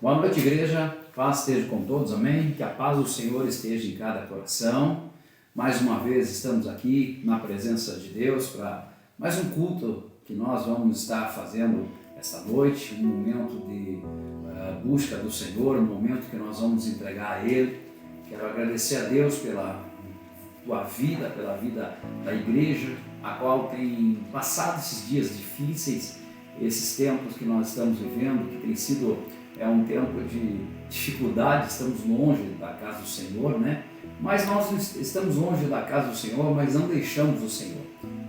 Boa noite, igreja. Paz esteja com todos, amém? Que a paz do Senhor esteja em cada coração. Mais uma vez estamos aqui na presença de Deus para mais um culto que nós vamos estar fazendo esta noite, um momento de busca do Senhor, um momento que nós vamos entregar a Ele. Quero agradecer a Deus pela tua vida, pela vida da igreja, a qual tem passado esses dias difíceis, esses tempos que nós estamos vivendo, que tem sido um tempo de dificuldade, estamos longe da casa do Senhor, né? Mas nós estamos longe da casa do Senhor, mas não deixamos o Senhor.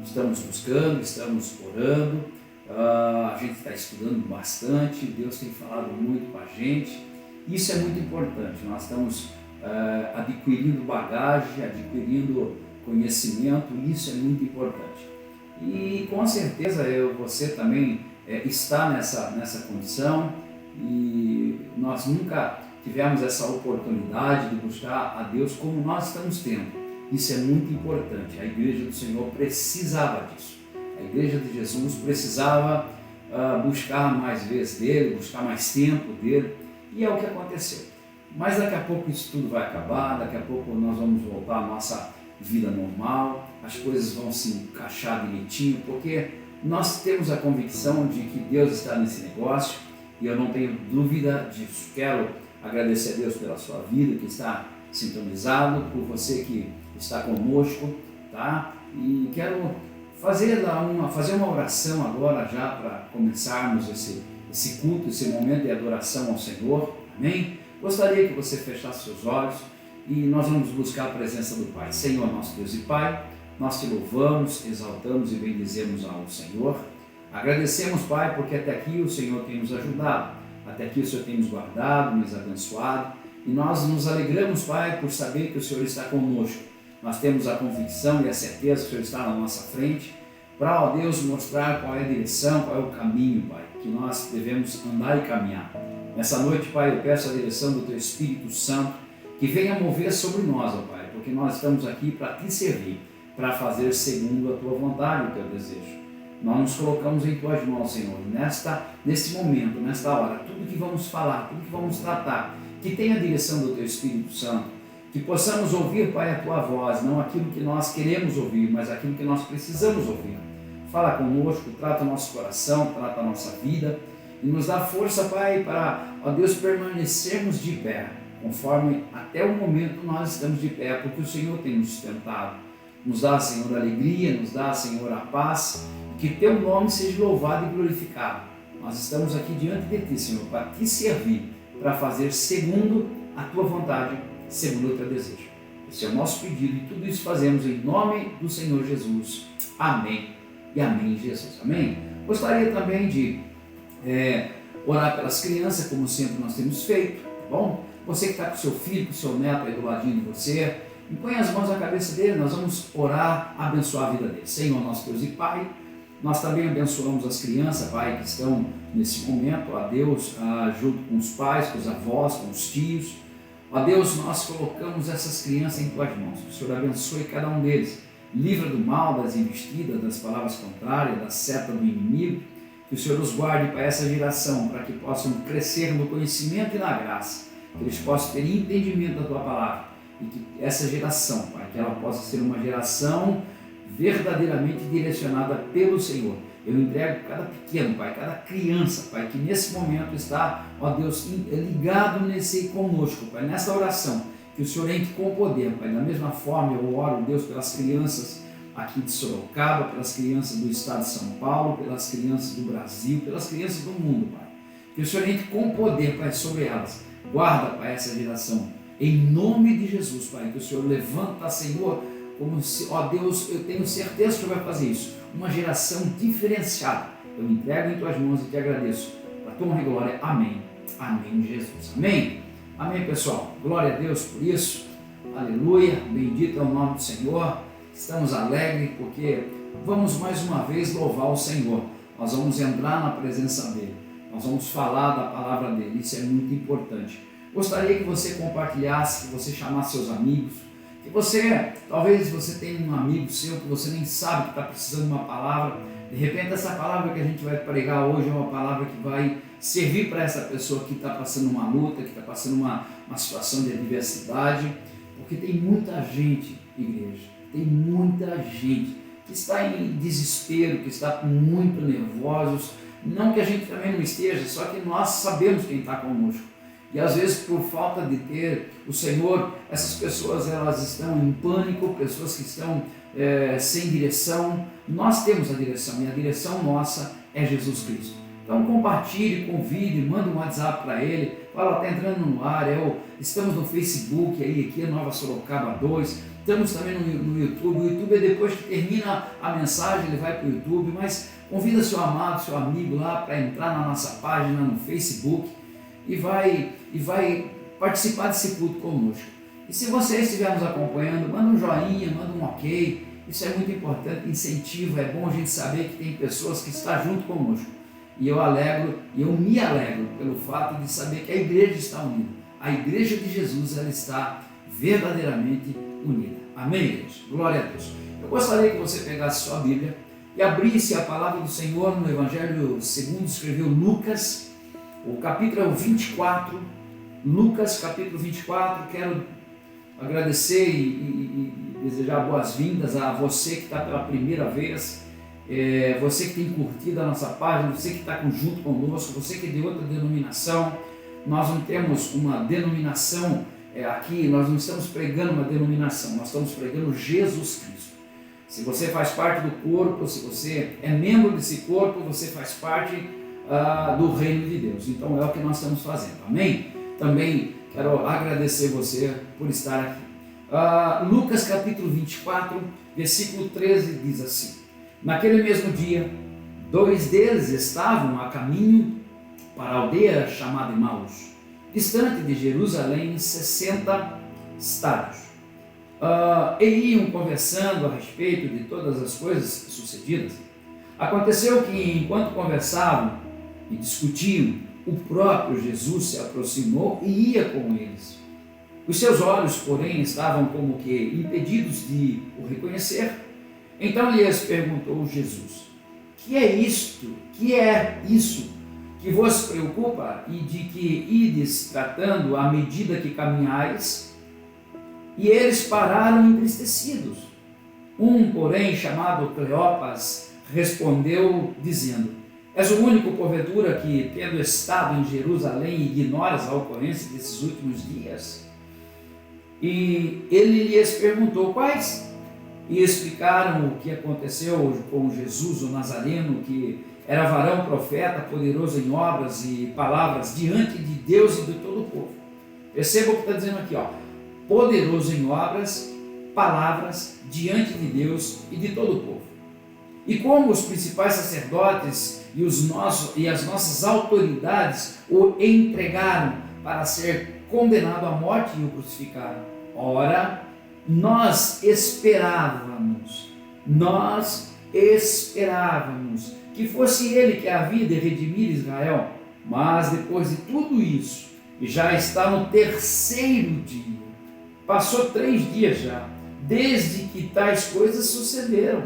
Estamos buscando, estamos orando, a gente está estudando bastante, Deus tem falado muito com a gente. Isso é muito importante, nós estamos adquirindo bagagem, adquirindo conhecimento, isso é muito importante. E com certeza você também está nessa condição, e nós nunca tivemos essa oportunidade de buscar a Deus como nós estamos tendo. Isso é muito importante. A igreja do Senhor precisava disso. A igreja de Jesus precisava buscar mais vezes dele, buscar mais tempo dele, e é o que aconteceu. Mas daqui a pouco isso tudo vai acabar, daqui a pouco nós vamos voltar à nossa vida normal, as coisas vão se encaixar direitinho, porque nós temos a convicção de que Deus está nesse negócio, e eu não tenho dúvida disso. Quero agradecer a Deus pela sua vida, que está sintonizado, por você que está conosco, tá? E quero fazer uma oração agora já para começarmos esse culto, esse momento de adoração ao Senhor, amém? Gostaria que você fechasse seus olhos e nós vamos buscar a presença do Pai. Senhor, nosso Deus e Pai, nós te louvamos, exaltamos e bendizemos ao Senhor. Agradecemos, Pai, porque até aqui o Senhor tem nos ajudado, até aqui o Senhor tem nos guardado, nos abençoado, e nós nos alegramos, Pai, por saber que o Senhor está conosco. Nós temos a convicção e a certeza que o Senhor está na nossa frente, para, ó Deus, mostrar qual é a direção, qual é o caminho, Pai, que nós devemos andar e caminhar. Nessa noite, Pai, eu peço a direção do Teu Espírito Santo, que venha mover sobre nós, ó Pai, porque nós estamos aqui para Te servir, para fazer segundo a Tua vontade e o Teu desejo. Nós nos colocamos em Tuas mãos, Senhor, neste momento, nesta hora, tudo que vamos falar, tudo que vamos tratar, que tenha a direção do Teu Espírito Santo, que possamos ouvir, Pai, a Tua voz, não aquilo que nós queremos ouvir, mas aquilo que nós precisamos ouvir. Fala conosco, trata o nosso coração, trata a nossa vida, e nos dá força, Pai, para, ó Deus, permanecermos de pé, conforme até o momento nós estamos de pé, porque o Senhor tem nos sustentado. Nos dá, Senhor, a alegria, nos dá, Senhor, a paz, que Teu nome seja louvado e glorificado. Nós estamos aqui diante de Ti, Senhor, para Te servir, para fazer segundo a Tua vontade, segundo o Teu desejo. Esse é o nosso pedido e tudo isso fazemos em nome do Senhor Jesus. Amém e amém, Jesus. Amém? Gostaria também de orar pelas crianças, como sempre nós temos feito, tá bom? Você que está com seu filho, com seu neto aí do ladinho de você, põe as mãos na cabeça dele, nós vamos orar, abençoar a vida dele. Senhor, nosso Deus e Pai, nós também abençoamos as crianças, Pai, que estão nesse momento, ó Deus, junto com os pais, com os avós, com os tios. Ó Deus, nós colocamos essas crianças em Tuas mãos. O Senhor abençoe cada um deles. Livra do mal, das investidas, das palavras contrárias, da seta do inimigo. Que o Senhor os guarde para essa geração, para que possam crescer no conhecimento e na graça. Que eles possam ter entendimento da Tua palavra. E que essa geração, Pai, que ela possa ser uma geração verdadeiramente direcionada pelo Senhor. Eu entrego cada pequeno, Pai, cada criança, Pai, que nesse momento está, ó Deus, ligado conosco, Pai, nessa oração, que o Senhor entre com poder, Pai. Da mesma forma eu oro, Deus, pelas crianças aqui de Sorocaba, pelas crianças do estado de São Paulo, pelas crianças do Brasil, pelas crianças do mundo, Pai. Que o Senhor entre com poder, Pai, sobre elas. Guarda, Pai, essa geração. Em nome de Jesus, Pai, que o Senhor levanta, Senhor, como se, ó Deus, eu tenho certeza que o Senhor vai fazer isso. Uma geração diferenciada. Eu me entrego em Tuas mãos e Te agradeço. Para Tua honra e glória. Amém. Amém, Jesus. Amém. Amém, pessoal. Glória a Deus por isso. Aleluia. Bendito é o nome do Senhor. Estamos alegres porque vamos mais uma vez louvar o Senhor. Nós vamos entrar na presença dEle. Nós vamos falar da palavra dEle. Isso é muito importante. Gostaria que você compartilhasse, que você chamasse seus amigos, que você, talvez você tenha um amigo seu que você nem sabe que está precisando de uma palavra. De repente essa palavra que a gente vai pregar hoje é uma palavra que vai servir para essa pessoa que está passando uma luta, que está passando uma situação de adversidade, porque tem muita gente, igreja, tem muita gente que está em desespero, que está muito nervosos, não que a gente também não esteja, só que nós sabemos quem está conosco. E às vezes por falta de ter o Senhor, essas pessoas elas estão em pânico, pessoas que estão sem direção. Nós temos a direção e a direção nossa é Jesus Cristo. Então compartilhe, convide, manda um WhatsApp para ele, fala, está entrando no ar, estamos no Facebook, aqui é Nova Sorocaba 2, estamos também no YouTube. O YouTube é depois que termina a mensagem, ele vai para o YouTube, mas convida seu amado, seu amigo lá para entrar na nossa página no Facebook e vai participar desse culto conosco. E se você estiver nos acompanhando, manda um joinha, manda um ok, isso é muito importante, incentiva, é bom a gente saber que tem pessoas que estão junto conosco. E eu me alegro pelo fato de saber que a igreja está unida. A igreja de Jesus, ela está verdadeiramente unida. Amém, igreja? Glória a Deus. Eu gostaria que você pegasse sua Bíblia e abrisse a palavra do Senhor no Evangelho segundo escreveu Lucas, o capítulo 24. Lucas, capítulo 24, quero agradecer e desejar boas-vindas a você que está pela primeira vez, você que tem curtido a nossa página, você que está junto conosco, você que é de outra denominação. Nós não temos uma denominação aqui, nós não estamos pregando uma denominação, nós estamos pregando Jesus Cristo. Se você faz parte do corpo, se você é membro desse corpo, você faz parte do reino de Deus. Então é o que nós estamos fazendo, amém? Também quero agradecer você por estar aqui. Lucas capítulo 24, versículo 13 diz assim: naquele mesmo dia, 2 deles estavam a caminho para a aldeia chamada Emaús, distante de Jerusalém 60 estádios. E iam conversando a respeito de todas as coisas sucedidas. Aconteceu que, enquanto conversavam e discutiam, o próprio Jesus se aproximou e ia com eles. Os seus olhos, porém, estavam como que impedidos de o reconhecer. Então lhes perguntou Jesus: que é isto? Que é isso que vos preocupa e de que ides tratando à medida que caminhais? E eles pararam entristecidos. Um, porém, chamado Cleopas, respondeu dizendo: és o único, porventura, que, tendo estado em Jerusalém, ignoras a ocorrência desses últimos dias? E ele lhes perguntou: quais? E explicaram o que aconteceu com Jesus, o Nazareno, que era varão profeta, poderoso em obras e palavras diante de Deus e de todo o povo. Perceba o que está dizendo aqui, poderoso em obras, palavras diante de Deus e de todo o povo. E como os principais sacerdotes e as nossas autoridades o entregaram para ser condenado à morte e o crucificaram. Ora, nós esperávamos que fosse ele que havia de redimir Israel, mas depois de tudo isso, já está no 3º dia, passou 3 dias já, desde que tais coisas sucederam.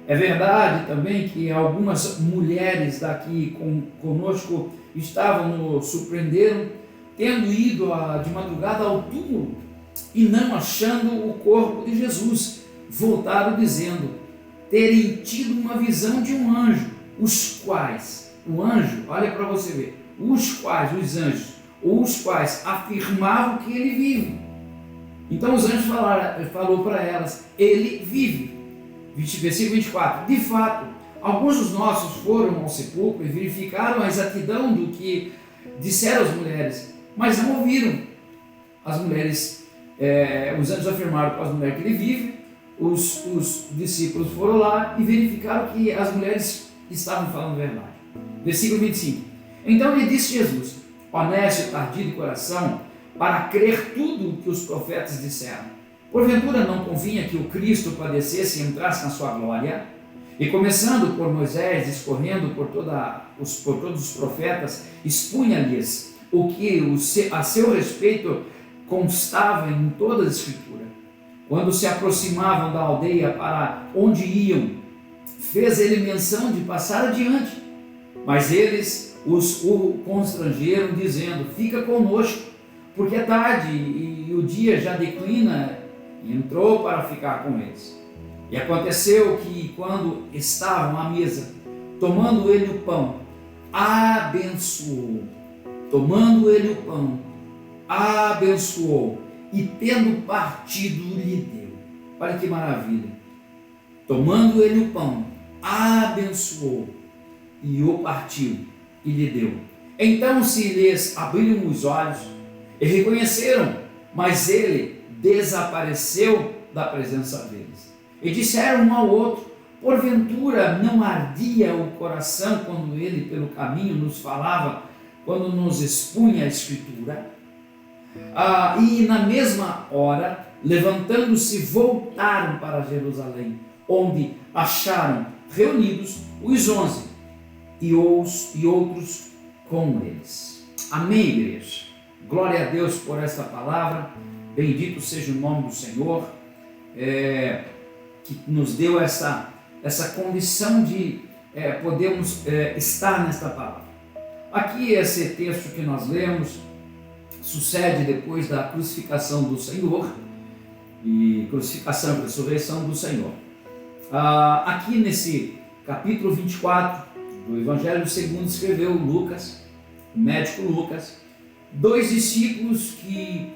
É verdade também que algumas mulheres daqui conosco estavam nos surpreenderam, tendo ido de madrugada ao túmulo e não achando o corpo de Jesus, voltaram dizendo terem tido uma visão de um anjo, os quais, o anjo, olha para você ver, os quais afirmavam que ele vive. Então os anjos falou para elas, ele vive. Versículo 24, de fato, alguns dos nossos foram ao sepulcro e verificaram a exatidão do que disseram as mulheres, mas não ouviram. As mulheres, os anjos afirmaram para as mulheres que ele vive, os discípulos foram lá e verificaram que as mulheres estavam falando a verdade. Versículo 25, então lhe disse Jesus: honesto e tardio de coração, para crer tudo o que os profetas disseram. Porventura não convinha que o Cristo padecesse e entrasse na sua glória? E começando por Moisés, discorrendo por todos os profetas, expunha-lhes o que a seu respeito constava em toda a Escritura. Quando se aproximavam da aldeia para onde iam, fez ele menção de passar adiante. Mas eles o constrangeram, dizendo: fica conosco, porque é tarde e o dia já declina. E entrou para ficar com eles. E aconteceu que, quando estavam à mesa, tomando ele o pão, abençoou. Tomando ele o pão, abençoou, e tendo partido, lhe deu. Olha que maravilha. Tomando ele o pão, abençoou, e o partiu, e lhe deu. Então se lhes abriram os olhos, e reconheceram, mas ele desapareceu da presença deles. E disseram um ao outro: porventura não ardia o coração quando ele pelo caminho nos falava, quando nos expunha a Escritura? E na mesma hora, levantando-se, voltaram para Jerusalém, onde acharam reunidos os 11 e outros com eles. Amém, igreja? Glória a Deus por esta palavra. Bendito seja o nome do Senhor, que nos deu essa condição de podermos estar nesta palavra. Aqui esse texto que nós lemos sucede depois da crucificação do Senhor, e crucificação e ressurreição do Senhor. Aqui nesse capítulo 24 do Evangelho segundo escreveu Lucas, o médico Lucas, 2 discípulos que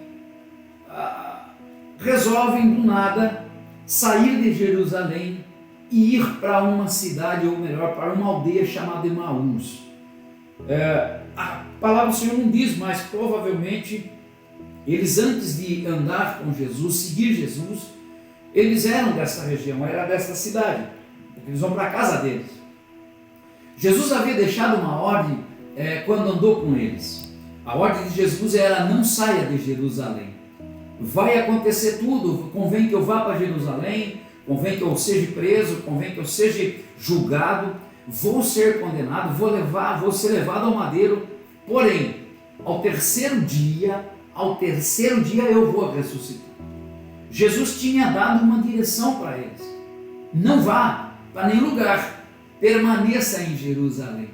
resolvem do nada sair de Jerusalém e ir para uma cidade, ou melhor, para uma aldeia chamada Emaús. A palavra do Senhor não diz, mas provavelmente eles, antes de andar com Jesus, seguir Jesus, eles eram dessa região, era dessa cidade, porque eles vão para a casa deles. Jesus havia deixado uma ordem quando andou com eles. A ordem de Jesus era: não saia de Jerusalém. Vai acontecer tudo, convém que eu vá para Jerusalém, convém que eu seja preso, convém que eu seja julgado, vou ser condenado, vou ser levado ao madeiro, porém, ao terceiro dia eu vou ressuscitar. Jesus tinha dado uma direção para eles: não vá para nenhum lugar, permaneça em Jerusalém.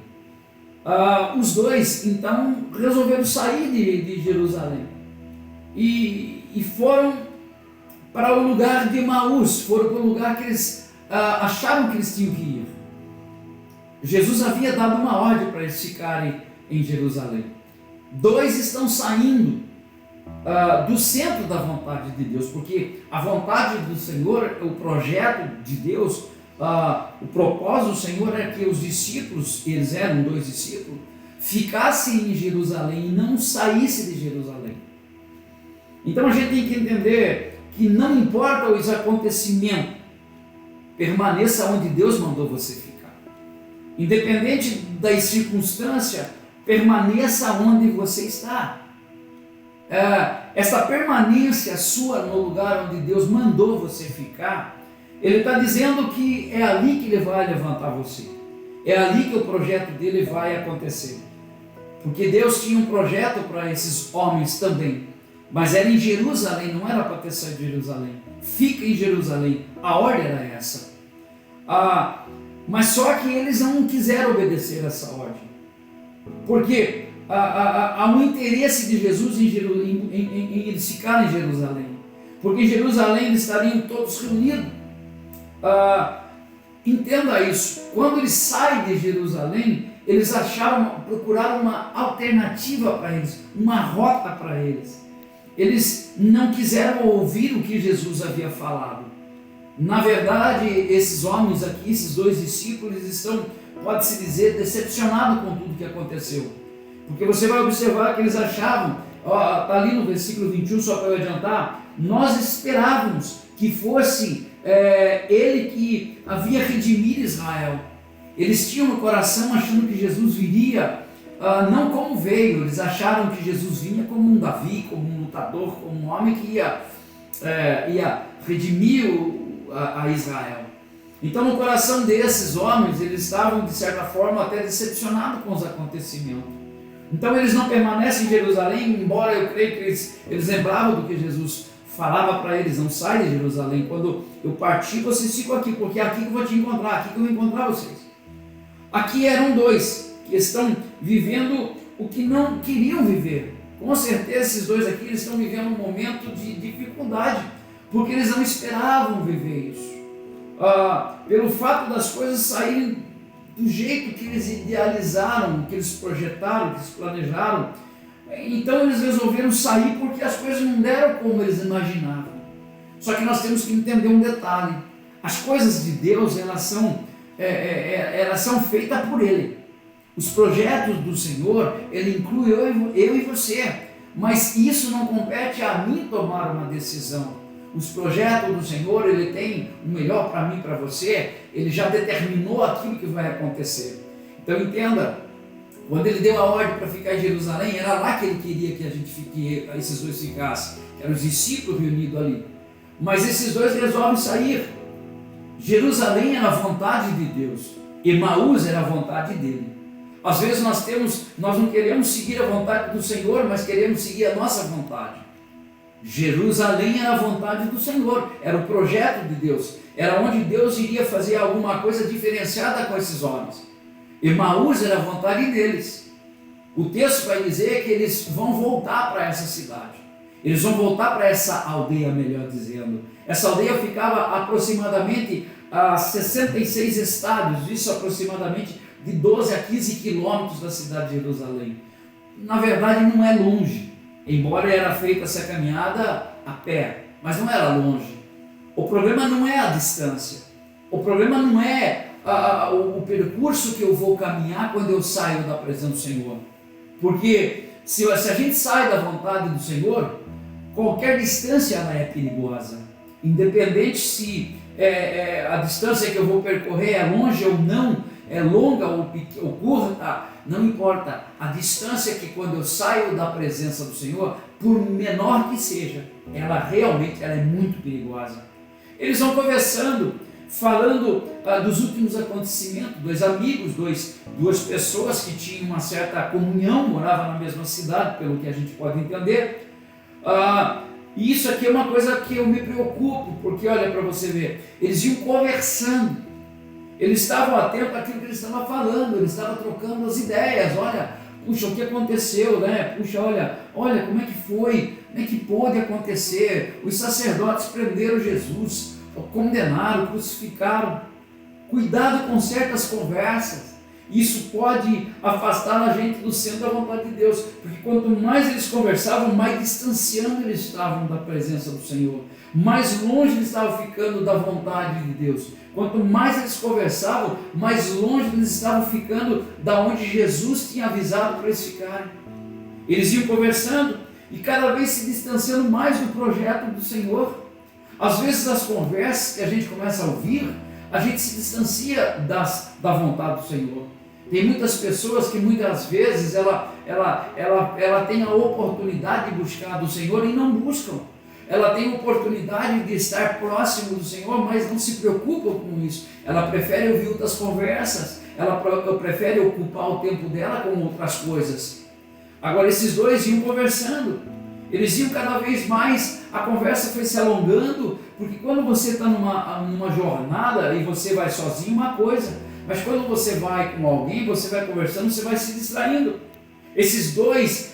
Os dois então resolveram sair de Jerusalém e foram para o lugar de Emaús, foram para o lugar que eles acharam que eles tinham que ir. Jesus havia dado uma ordem para eles ficarem em Jerusalém. 2 estão saindo do centro da vontade de Deus, porque a vontade do Senhor, o projeto de Deus, o propósito do Senhor é que os discípulos, eles eram 2 discípulos, ficassem em Jerusalém e não saíssem de Jerusalém. Então a gente tem que entender que não importa os acontecimentos, permaneça onde Deus mandou você ficar. Independente das circunstâncias, permaneça onde você está. Essa permanência sua no lugar onde Deus mandou você ficar, Ele está dizendo que é ali que Ele vai levantar você. É ali que o projeto dele vai acontecer. Porque Deus tinha um projeto para esses homens também. Mas era em Jerusalém, não era para ter saído de Jerusalém. Fica em Jerusalém. A ordem era essa. Mas só que eles não quiseram obedecer essa ordem. Porque há um interesse de Jesus em eles ficarem em Jerusalém. Porque em Jerusalém eles estariam todos reunidos. Entenda isso. Quando eles saem de Jerusalém, eles procuraram uma alternativa para eles, uma rota para eles. Eles não quiseram ouvir o que Jesus havia falado. Na verdade, esses homens aqui, esses 2 discípulos, estão, pode-se dizer, decepcionados com tudo que aconteceu. Porque você vai observar que eles achavam, está ali no versículo 21, só para eu adiantar, nós esperávamos que fosse ele que havia redimir Israel. Eles tinham no coração achando que Jesus viria, não como veio, eles acharam que Jesus vinha como um Davi, como um lutador, como um homem que ia redimir a Israel. Então no coração desses homens, eles estavam de certa forma até decepcionados com os acontecimentos. Então eles não permanecem em Jerusalém, embora eu creio que eles lembravam do que Jesus falava para eles: não sai de Jerusalém, quando eu partir vocês ficam aqui, porque é aqui que eu vou te encontrar, aqui que eu vou encontrar vocês. Aqui eram 2 que estão vivendo o que não queriam viver. Com certeza esses dois aqui eles estão vivendo um momento de dificuldade, porque eles não esperavam viver isso. Pelo fato das coisas saírem do jeito que eles idealizaram, que eles projetaram, que eles planejaram, então eles resolveram sair porque as coisas não deram como eles imaginavam. Só que nós temos que entender um detalhe: as coisas de Deus elas são feitas por Ele. Os projetos do Senhor, Ele inclui eu e você, mas isso não compete a mim tomar uma decisão. Os projetos do Senhor, Ele tem o melhor para mim e para você, Ele já determinou aquilo que vai acontecer. Então entenda, quando Ele deu a ordem para ficar em Jerusalém, era lá que Ele queria que esses dois ficassem, que eram os discípulos reunidos ali. Mas esses dois resolvem sair. Jerusalém era a vontade de Deus, Emaús era a vontade dele. Às vezes nós não queremos seguir a vontade do Senhor, mas queremos seguir a nossa vontade. Jerusalém era a vontade do Senhor, era o projeto de Deus, era onde Deus iria fazer alguma coisa diferenciada com esses homens. Emaús era a vontade deles. O texto vai dizer que eles vão voltar para essa cidade, eles vão voltar para essa aldeia, melhor dizendo. Essa aldeia ficava aproximadamente a 66 estádios, isso aproximadamente de 12 a 15 quilômetros da cidade de Jerusalém. Na verdade não é longe, embora era feita essa caminhada a pé, mas não era longe. O problema não é a distância, o problema não é o percurso que eu vou caminhar quando eu saio da presença do Senhor. Porque se a gente sai da vontade do Senhor, qualquer distância ela é perigosa, independente se a distância que eu vou percorrer é longe ou não, é longa ou curta, não importa. A distância que quando eu saio da presença do Senhor, por menor que seja, ela realmente é muito perigosa. Eles vão conversando, falando dos últimos acontecimentos, dois amigos, duas pessoas que tinham uma certa comunhão, moravam na mesma cidade, pelo que a gente pode entender. E isso aqui é uma coisa que eu me preocupo, porque olha para você ver, eles iam conversando. Eles estavam atentos àquilo que eles estavam falando, eles estavam trocando as ideias. Olha, puxa, o que aconteceu, né? Puxa, olha, como é que foi? Como é que pôde acontecer? Os sacerdotes prenderam Jesus, condenaram, crucificaram. Cuidado com certas conversas. Isso pode afastar a gente do centro da vontade de Deus, porque quanto mais eles conversavam, mais distanciando eles estavam da presença do Senhor, mais longe eles estavam ficando da vontade de Deus. Quanto mais eles conversavam, mais longe eles estavam ficando da onde Jesus tinha avisado para eles ficarem. Eles iam conversando e cada vez se distanciando mais do projeto do Senhor. Às vezes as conversas que a gente começa a ouvir, a gente se distancia da vontade do Senhor. Tem muitas pessoas que muitas vezes ela tem a oportunidade de buscar do Senhor e não buscam. Ela tem a oportunidade de estar próximo do Senhor, mas não se preocupa com isso. Ela prefere ouvir outras conversas, ela prefere ocupar o tempo dela com outras coisas. Agora esses dois iam conversando, eles iam cada vez mais, a conversa foi se alongando, porque quando você está numa jornada e você vai sozinho, uma coisa, mas quando você vai com alguém, você vai conversando, você vai se distraindo. Esses dois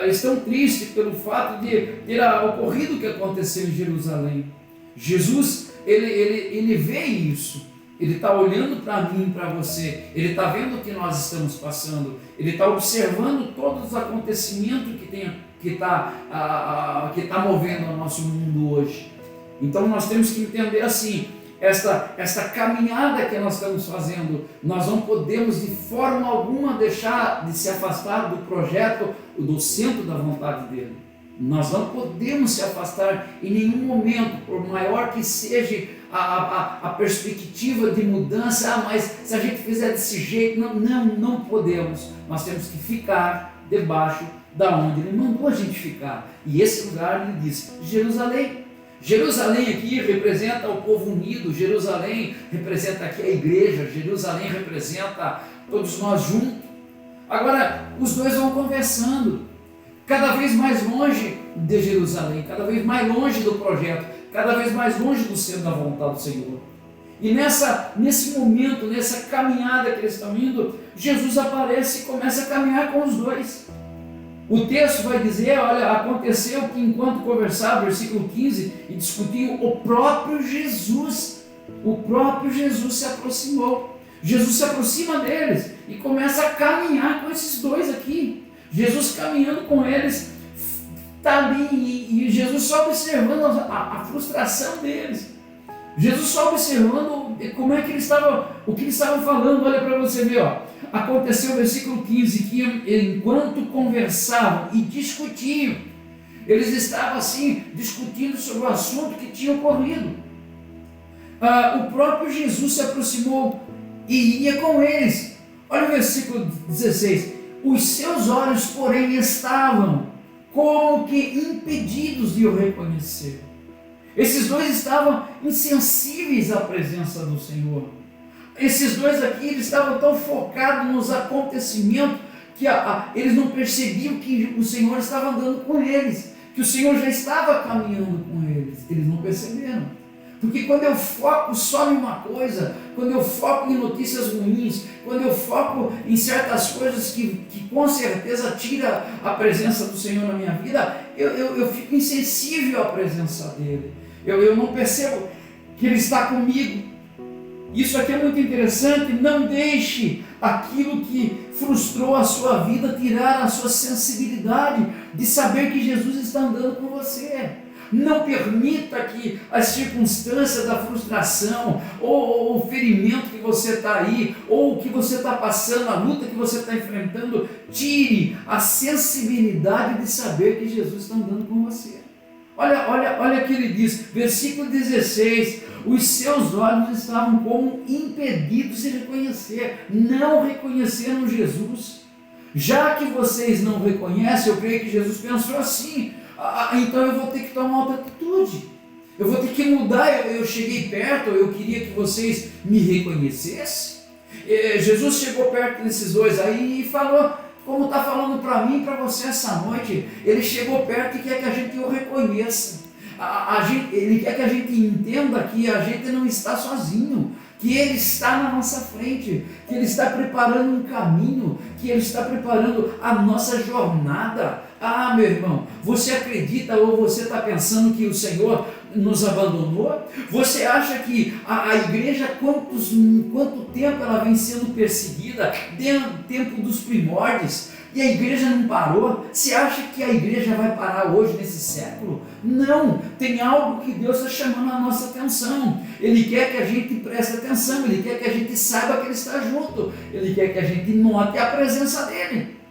estão tristes pelo fato de ter ocorrido o que aconteceu em Jerusalém. Jesus, ele vê isso, ele está olhando para mim, para você, ele está vendo o que nós estamos passando, ele está observando todos os acontecimentos que está movendo o nosso mundo hoje. Então nós temos que entender assim, esta caminhada que nós estamos fazendo, nós não podemos de forma alguma deixar de se afastar do projeto, do centro da vontade dele. Nós não podemos se afastar em nenhum momento, por maior que seja a perspectiva de mudança. Mas se a gente fizer desse jeito, não podemos. Nós temos que ficar debaixo da onde ele mandou a gente ficar. E esse lugar, ele diz, Jerusalém. Jerusalém aqui representa o povo unido, Jerusalém representa aqui a igreja, Jerusalém representa todos nós juntos. Agora, os dois vão conversando, cada vez mais longe de Jerusalém, cada vez mais longe do projeto, cada vez mais longe do centro da vontade do Senhor. E nesse momento, nessa caminhada que eles estão indo, Jesus aparece e começa a caminhar com os dois. O texto vai dizer, olha, aconteceu que enquanto conversava, versículo 15, e discutiam, o próprio Jesus se aproximou. Jesus se aproxima deles e começa a caminhar com esses dois aqui. Jesus caminhando com eles, está ali, e Jesus só observando a frustração deles. Jesus só observando como é que eles estavam, o que eles estavam falando. Olha para você ver, ó. Aconteceu, versículo 15, que enquanto conversavam e discutiam, eles estavam assim, discutindo sobre o assunto que tinha ocorrido. O próprio Jesus se aproximou e ia com eles. Olha o versículo 16. Os seus olhos, porém, estavam como que impedidos de o reconhecer. Esses dois estavam insensíveis à presença do Senhor. Esses dois aqui, eles estavam tão focados nos acontecimentos que eles não percebiam que o Senhor estava andando com eles, que o Senhor já estava caminhando com eles. Eles não perceberam. Porque quando eu foco só em uma coisa, quando eu foco em notícias ruins, quando eu foco em certas coisas que com certeza tira a presença do Senhor na minha vida, eu fico insensível à presença dEle. Eu não percebo que Ele está comigo. Isso aqui é muito interessante. Não deixe aquilo que frustrou a sua vida tirar a sua sensibilidade de saber que Jesus está andando com você. Não permita que as circunstâncias da frustração, ou o ferimento que você está aí, ou o que você está passando, a luta que você está enfrentando, tire a sensibilidade de saber que Jesus está andando com você. Olha o que ele diz, versículo 16, os seus olhos estavam como impedidos de reconhecer, não reconheceram Jesus. Já que vocês não reconhecem, eu creio que Jesus pensou assim, então eu vou ter que tomar outra atitude, eu vou ter que mudar. Eu cheguei perto, eu queria que vocês me reconhecessem. Jesus chegou perto desses dois aí e falou, como está falando para mim e para você essa noite. Ele chegou perto e quer que a gente o reconheça. Ele quer que a gente entenda que a gente não está sozinho, que Ele está na nossa frente, que Ele está preparando um caminho, que Ele está preparando a nossa jornada. Meu irmão, você acredita ou você está pensando que o Senhor nos abandonou? Você acha que a igreja, quanto tempo ela vem sendo perseguida, desde o tempo dos primórdios, e a igreja não parou? Você acha que a igreja vai parar hoje, nesse século? Não, tem algo que Deus está chamando a nossa atenção. Ele quer que a gente preste atenção, Ele quer que a gente saiba que Ele está junto, Ele quer que a gente note a presença dEle.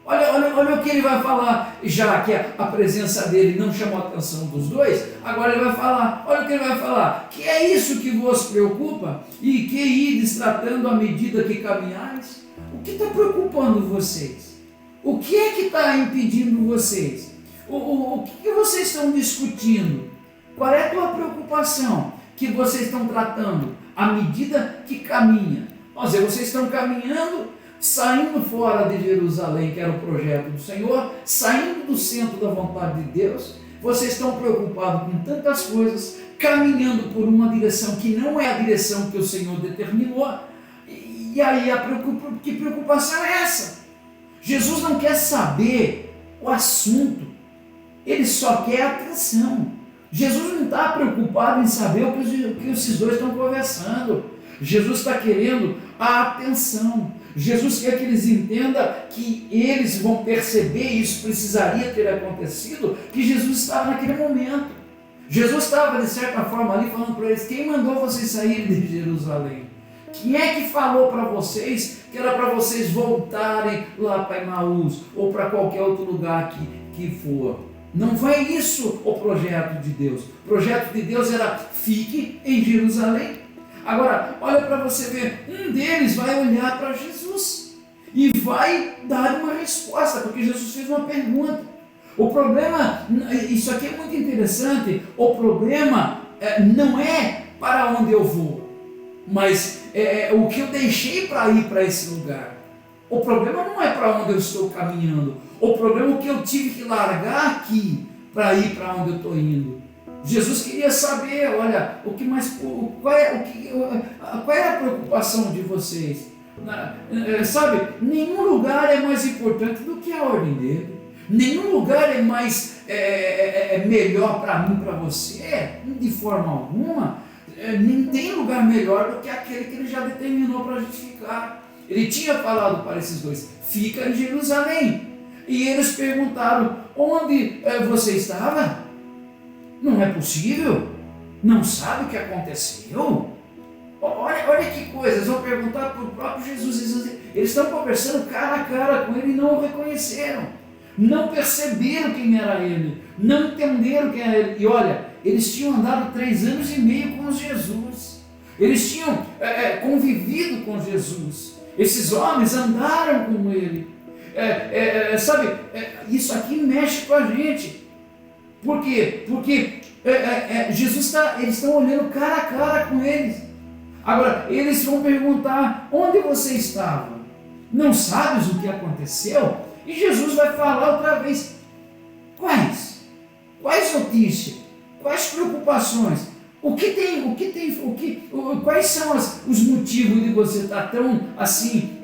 Olha o que ele vai falar, já que a presença dele não chamou a atenção dos dois, agora ele vai falar, olha o que ele vai falar, que é isso que vos preocupa, e que ides tratando à medida que caminhais. O que está preocupando vocês? O que é que está impedindo vocês? O que vocês estão discutindo? Qual é a tua preocupação que vocês estão tratando à medida que caminha? Ou seja, vocês estão caminhando, saindo fora de Jerusalém, que era o projeto do Senhor, saindo do centro da vontade de Deus. Vocês estão preocupados com tantas coisas, caminhando por uma direção que não é a direção que o Senhor determinou. E aí, que preocupação é essa? Jesus não quer saber o assunto, Ele só quer atenção. Jesus não está preocupado em saber o que esses dois estão conversando. Jesus está querendo a atenção. Jesus quer que eles entendam que eles vão perceber, isso precisaria ter acontecido, que Jesus estava naquele momento. Jesus estava, de certa forma, ali falando para eles, quem mandou vocês saírem de Jerusalém? Quem é que falou para vocês que era para vocês voltarem lá para Emaús, ou para qualquer outro lugar que for? Não foi isso o projeto de Deus. O projeto de Deus era, fique em Jerusalém. Agora, olha para você ver, um deles vai olhar para Jesus e vai dar uma resposta, porque Jesus fez uma pergunta. O problema, isso aqui é muito interessante, o problema não é para onde eu vou, mas o que eu deixei para ir para esse lugar. O problema não é para onde eu estou caminhando, o problema é o que eu tive que largar aqui para ir para onde eu estou indo. Jesus queria saber, olha, qual é a preocupação de vocês? Sabe, nenhum lugar é mais importante do que a ordem dele. Nenhum lugar é mais melhor para mim, para você, de forma alguma. Nem tem lugar melhor do que aquele que ele já determinou para a gente ficar. Ele tinha falado para esses dois: fica em Jerusalém. E eles perguntaram: onde você estava? Não é possível? Não sabe o que aconteceu? Olha que coisa, eles vão perguntar para o próprio Jesus. Eles estão conversando cara a cara com ele e não o reconheceram. Não perceberam quem era ele. Não entenderam quem era ele. E olha, eles tinham andado 3 anos e meio com Jesus. Eles tinham convivido com Jesus. Esses homens andaram com ele. Sabe, isso aqui mexe com a gente. Por quê? Porque eles estão olhando cara a cara com eles. Agora, eles vão perguntar: onde você estava? Não sabes o que aconteceu? E Jesus vai falar outra vez: quais notícias? Quais preocupações? Quais são os motivos de você estar tão assim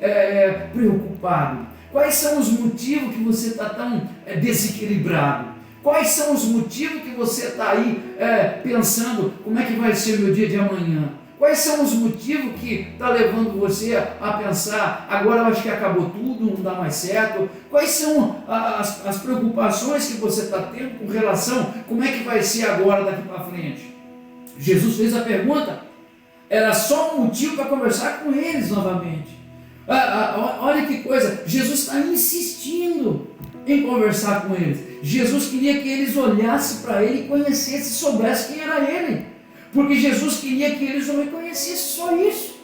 preocupado? Quais são os motivos que você está tão desequilibrado? Quais são os motivos que você está aí pensando: como é que vai ser o meu dia de amanhã? Quais são os motivos que está levando você a pensar: agora eu acho que acabou tudo, não dá mais certo? Quais são as preocupações que você está tendo com relação como é que vai ser agora daqui para frente? Jesus fez a pergunta, era só um motivo para conversar com eles novamente. Olha que coisa, Jesus está insistindo em conversar com eles. Jesus queria que eles olhassem para ele e conhecessem, soubessem quem era ele. Porque Jesus queria que eles o reconhecessem, só isso.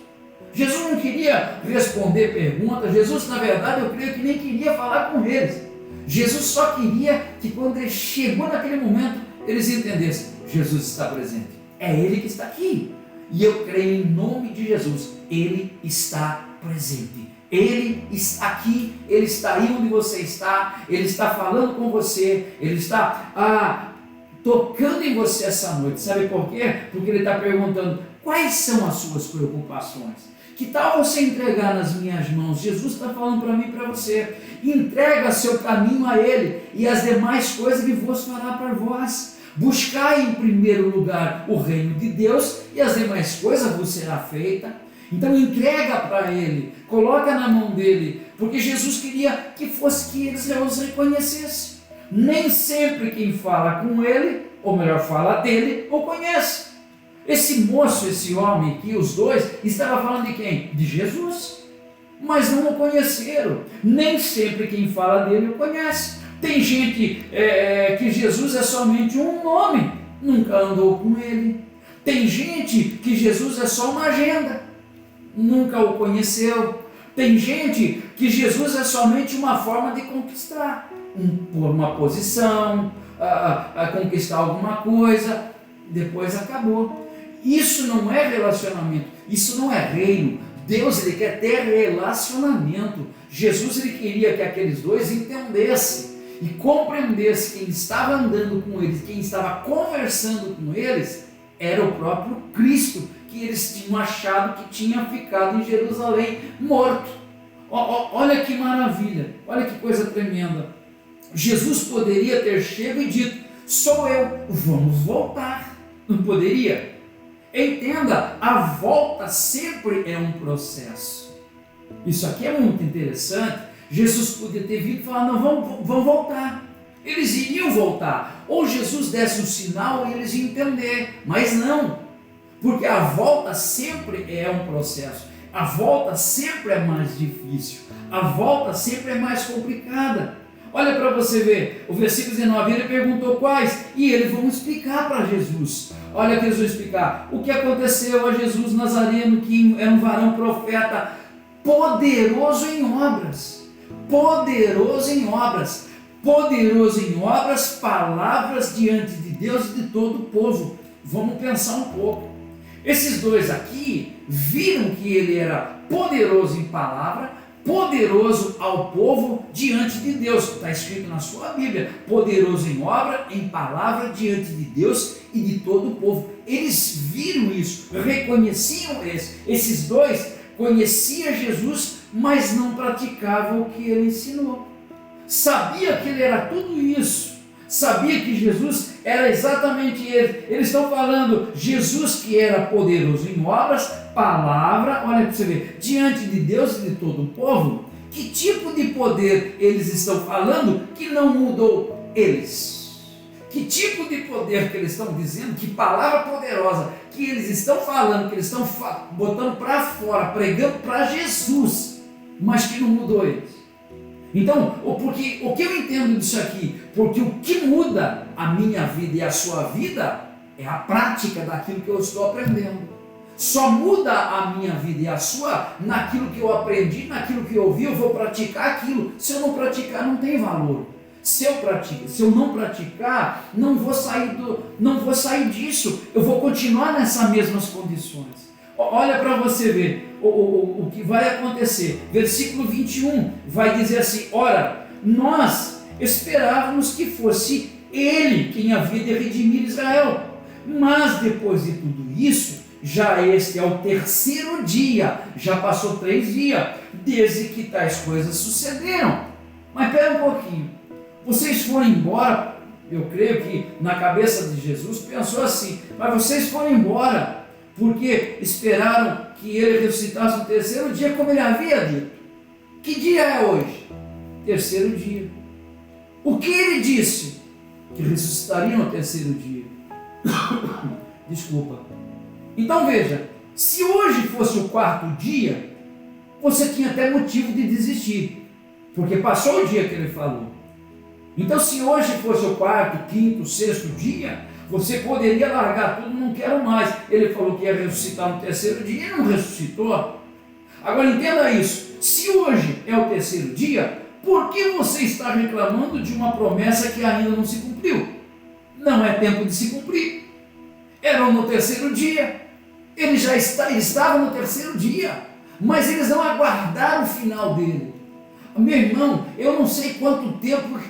Jesus não queria responder perguntas. Jesus, na verdade, eu creio que nem queria falar com eles. Jesus só queria que quando ele chegou naquele momento, eles entendessem: Jesus está presente. É Ele que está aqui. E eu creio em nome de Jesus, Ele está presente. Ele está aqui, Ele está aí onde você está, Ele está falando com você, Ele está tocando em você essa noite. Sabe por quê? Porque Ele está perguntando: quais são as suas preocupações? Que tal você entregar nas minhas mãos? Jesus está falando para mim e para você: entrega seu caminho a Ele, e as demais coisas Ele vos fará para vós. Buscai em primeiro lugar o reino de Deus, e as demais coisas vos será feita. Então entrega para Ele, coloca na mão dele, porque Jesus queria que eles os reconhecessem. Nem sempre quem fala com Ele, ou melhor, fala dele, o conhece. Esse moço, esse homem aqui, os dois, estava falando de quem? De Jesus. Mas não o conheceram. Nem sempre quem fala dele o conhece. Tem gente que Jesus é somente um nome, nunca andou com ele. Tem gente que Jesus é só uma agenda, nunca o conheceu. Tem gente que Jesus é somente uma forma de conquistar, por uma posição, a conquistar alguma coisa, depois acabou. Isso não é relacionamento, isso não é reino. Deus, Ele quer ter relacionamento. Jesus, Ele queria que aqueles dois entendessem e compreendessem quem estava andando com eles, quem estava conversando com eles, era o próprio Cristo, que eles tinham achado que tinha ficado em Jerusalém morto. Olha que maravilha, olha que coisa tremenda. Jesus poderia ter chegado e dito: sou eu, vamos voltar. Não poderia? Entenda, a volta sempre é um processo. Isso aqui é muito interessante. Jesus podia ter vindo e falar: não, vão voltar. Eles iriam voltar. Ou Jesus desse um sinal e eles iam entender. Mas não. Porque a volta sempre é um processo. A volta sempre é mais difícil. A volta sempre é mais complicada. Olha para você ver. O versículo 19, ele perguntou quais. E eles vão explicar para Jesus. Olha que eles vão explicar. O que aconteceu a Jesus Nazareno, que era um varão profeta, poderoso em obras. Poderoso em obras, poderoso em obras, palavras diante de Deus e de todo o povo. Vamos pensar um pouco. Esses dois aqui viram que ele era poderoso em palavra, poderoso ao povo diante de Deus. Está escrito na sua Bíblia, poderoso em obra, em palavra, diante de Deus e de todo o povo. Eles viram isso, reconheciam esses dois, conheciam Jesus, mas não praticavam o que ele ensinou. Sabia que ele era tudo isso, sabia que Jesus era exatamente ele. Eles estão falando Jesus que era poderoso em obras, palavra, olha para você ver, diante de Deus e de todo o povo. Que tipo de poder eles estão falando que não mudou eles? Que tipo de poder que eles estão dizendo, que palavra poderosa que eles estão falando, que eles estão botando para fora, pregando para Jesus, mas que não mudou eles? Então, porque o que eu entendo disso aqui? Porque o que muda a minha vida e a sua vida é a prática daquilo que eu estou aprendendo. Só muda a minha vida e a sua naquilo que eu aprendi, naquilo que eu ouvi, eu vou praticar aquilo. Se eu não praticar, não tem valor. Se eu não praticar, não vou sair disso. Eu vou continuar nessas mesmas condições. Olha para você ver o que vai acontecer. Versículo 21 vai dizer assim: ora, nós esperávamos que fosse ele quem havia de redimir Israel. Mas depois de tudo isso, já este é o terceiro dia, já passou 3 dias, desde que tais coisas sucederam. Mas espera um pouquinho, vocês foram embora, eu creio que na cabeça de Jesus pensou assim, mas vocês foram embora, porque esperaram que ele ressuscitasse no terceiro dia, como ele havia dito. Que dia é hoje? Terceiro dia. O que ele disse? Que ressuscitaria no terceiro dia. Desculpa. Então veja, se hoje fosse o 4º dia, você tinha até motivo de desistir, porque passou o dia que ele falou. Então se hoje fosse o 4º, 5º, 6º dia, você poderia largar tudo, não quero mais. Ele falou que ia ressuscitar no terceiro dia e não ressuscitou. Agora entenda isso, se hoje é o terceiro dia, por que você está reclamando de uma promessa que ainda não se cumpriu? Não é tempo de se cumprir. Era no terceiro dia, eles estavam no terceiro dia, mas eles não aguardaram o final dele. Meu irmão, eu não sei quanto tempo,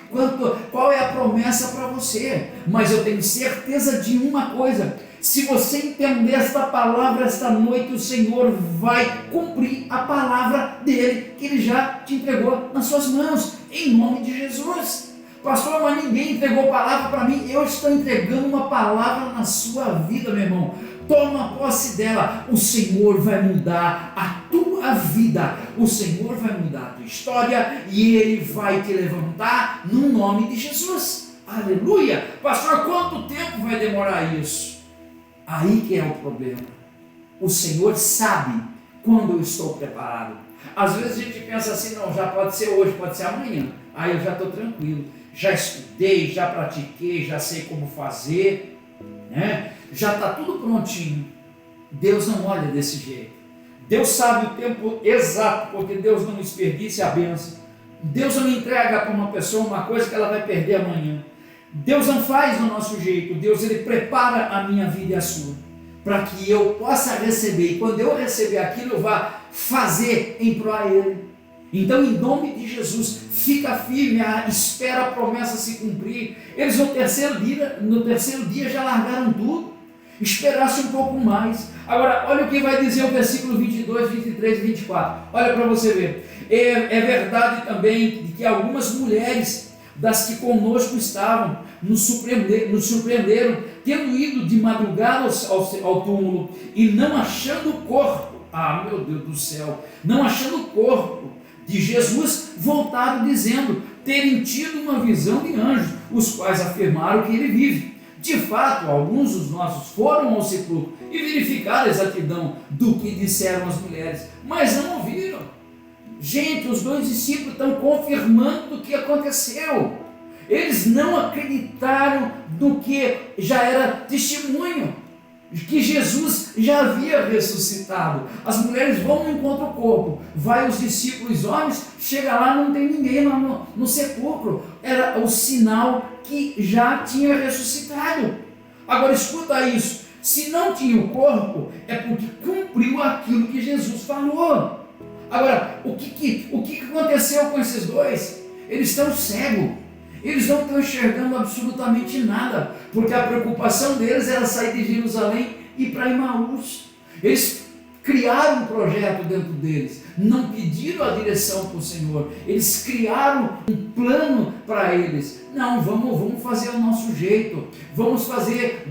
qual é a promessa para você, mas eu tenho certeza de uma coisa: se você entender esta palavra esta noite, o Senhor vai cumprir a palavra dele, que ele já te entregou nas suas mãos, em nome de Jesus. Pastor, mas ninguém entregou palavra para mim. Eu estou entregando uma palavra na sua vida, meu irmão. Toma posse dela. O Senhor vai mudar a tua vida. O Senhor vai mudar a tua história e Ele vai te levantar no nome de Jesus. Aleluia. Pastor, quanto tempo vai demorar isso? Aí que é o problema. O Senhor sabe quando eu estou preparado. Às vezes a gente pensa assim, não, já pode ser hoje, pode ser amanhã. Aí eu já estou tranquilo. Já estudei, já pratiquei, já sei como fazer, né? Já está tudo prontinho. Deus não olha desse jeito. Deus sabe o tempo exato, porque Deus não desperdiça a bênção. Deus não entrega para uma pessoa uma coisa que ela vai perder amanhã. Deus não faz do nosso jeito. Deus, ele prepara a minha vida e a sua, para que eu possa receber. E quando eu receber aquilo, eu vá fazer em prol a Ele. Então, em nome de Jesus, fica firme, espera a promessa se cumprir. Eles no terceiro dia já largaram tudo, esperasse um pouco mais. Agora, olha o que vai dizer o versículo 22, 23 e 24. Olha para você ver. É verdade também que algumas mulheres das que conosco estavam nos surpreenderam, tendo ido de madrugada ao túmulo e não achando o corpo. Ah, meu Deus do céu! Não achando o corpo de Jesus, voltaram dizendo terem tido uma visão de anjos, os quais afirmaram que ele vive. De fato, alguns dos nossos foram ao sepulcro e verificaram a exatidão do que disseram as mulheres, mas não ouviram. Gente, os 2 discípulos estão confirmando o que aconteceu. Eles não acreditaram do que já era testemunho, que Jesus já havia ressuscitado. As mulheres vão no encontro ao corpo, vai os discípulos homens, chega lá, não tem ninguém lá no sepulcro. Era o sinal que já tinha ressuscitado. Agora escuta isso, se não tinha o corpo, é porque cumpriu aquilo que Jesus falou. Agora, o que aconteceu com esses dois? Eles estão cegos, eles não estão enxergando absolutamente nada, porque a preocupação deles era sair de Jerusalém e ir para Emaús. Eles criaram um projeto dentro deles, não pediram a direção para o Senhor, eles criaram um plano para eles. Não, vamos fazer o nosso jeito, vamos fazer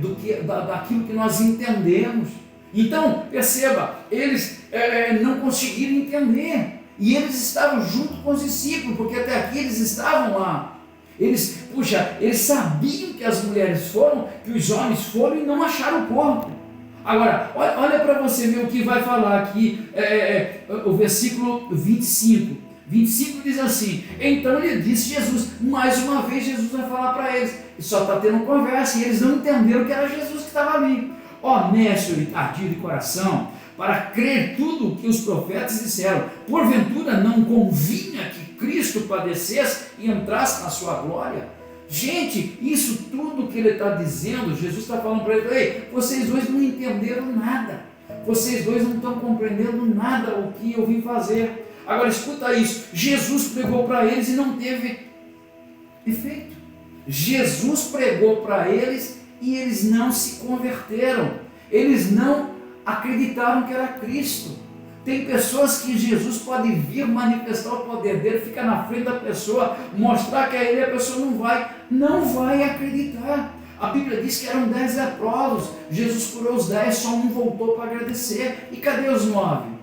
daquilo que nós entendemos. Então, perceba, eles não conseguiram entender, e eles estavam junto com os discípulos, porque até aqui eles estavam lá. Eles sabiam que as mulheres foram, que os homens foram e não acharam o corpo. Agora, olha para você ver o que vai falar aqui, o versículo 25. 25 diz assim: então lhe disse Jesus, mais uma vez Jesus vai falar para eles, e só está tendo conversa, e eles não entenderam que era Jesus que estava ali. Ó nécio e tardio de coração, para crer tudo o que os profetas disseram, porventura não convinha que Cristo padecesse e entrasse na sua glória? Gente, isso tudo que ele está dizendo, Jesus está falando para ele: ei, vocês dois não entenderam nada, vocês dois não estão compreendendo nada o que eu vim fazer. Agora escuta isso, Jesus pregou para eles e não teve efeito. Jesus pregou para eles e eles não se converteram, eles não acreditaram que era Cristo. Tem pessoas que Jesus pode vir manifestar o poder dele, fica na frente da pessoa, mostrar que é ele, a pessoa não vai acreditar. A Bíblia diz que eram 10 leprosos, Jesus curou os 10, só um voltou para agradecer. E cadê os 9?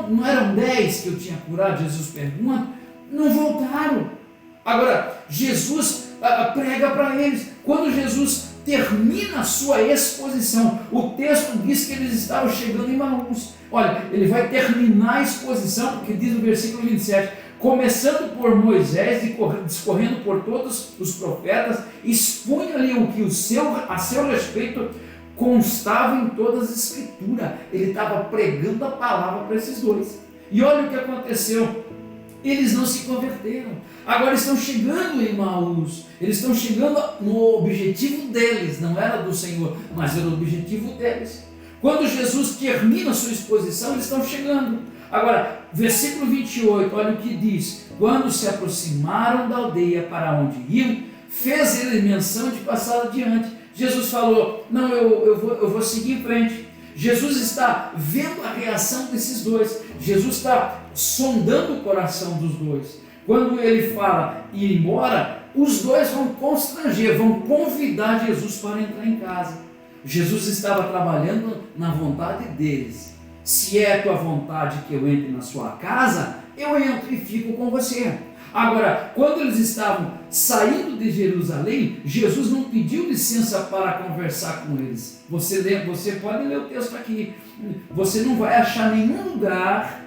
Não eram 10 que eu tinha curado? Jesus pergunta. Não voltaram. Agora, Jesus prega para eles. Quando Jesus termina a sua exposição, o texto diz que eles estavam chegando em Emaús. Olha, ele vai terminar a exposição, porque diz no versículo 27, começando por Moisés e discorrendo por todos os profetas, expunha ali o que a seu respeito constava em todas as escrituras. Ele estava pregando a palavra para esses dois. E olha o que aconteceu. Eles não se converteram. Agora estão chegando em Emaús. Eles estão chegando no objetivo deles. Não era do Senhor, mas era o objetivo deles. Quando Jesus termina a sua exposição, eles estão chegando. Agora, versículo 28, olha o que diz. Quando se aproximaram da aldeia para onde iam, fez ele menção de passar adiante. Jesus falou: não, eu vou seguir em frente. Jesus está vendo a reação desses dois. Jesus está sondando o coração dos dois. Quando ele fala ir embora, os dois vão constranger, vão convidar Jesus para entrar em casa. Jesus estava trabalhando na vontade deles. Se é a tua vontade que eu entre na sua casa, eu entro e fico com você. Agora, quando eles estavam saindo de Jerusalém, Jesus não pediu licença para conversar com eles. Você pode ler o texto aqui. Você não vai achar nenhum lugar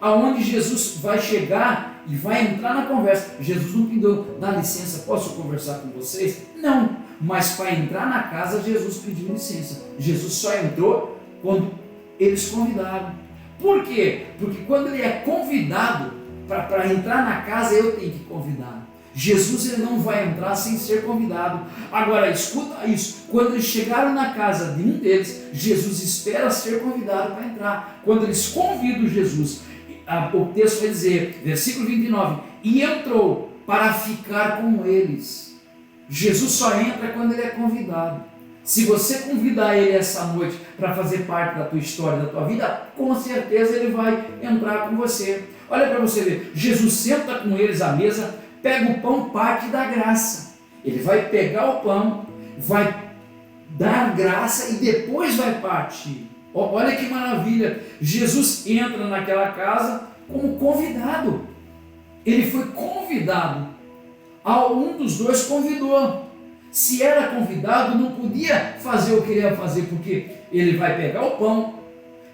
aonde Jesus vai chegar e vai entrar na conversa. Jesus não pediu: dá licença, posso conversar com vocês? Não, mas para entrar na casa, Jesus pediu licença. Jesus só entrou quando eles convidaram. Por quê? Porque quando ele é convidado, para entrar na casa, eu tenho que convidar. Jesus, ele não vai entrar sem ser convidado. Agora, escuta isso. Quando eles chegaram na casa de um deles, Jesus espera ser convidado para entrar. Quando eles convidam Jesus, o texto vai dizer, versículo 29, e entrou para ficar com eles. Jesus só entra quando ele é convidado. Se você convidar ele essa noite para fazer parte da tua história, da tua vida, com certeza ele vai entrar com você. Olha para você ver, Jesus senta com eles à mesa, pega o pão, parte da graça. Ele vai pegar o pão, vai dar graça e depois vai partir. Olha que maravilha, Jesus entra naquela casa como convidado. Ele foi convidado. Um dos dois convidou. Se era convidado, não podia fazer o que ele ia fazer, porque ele vai pegar o pão,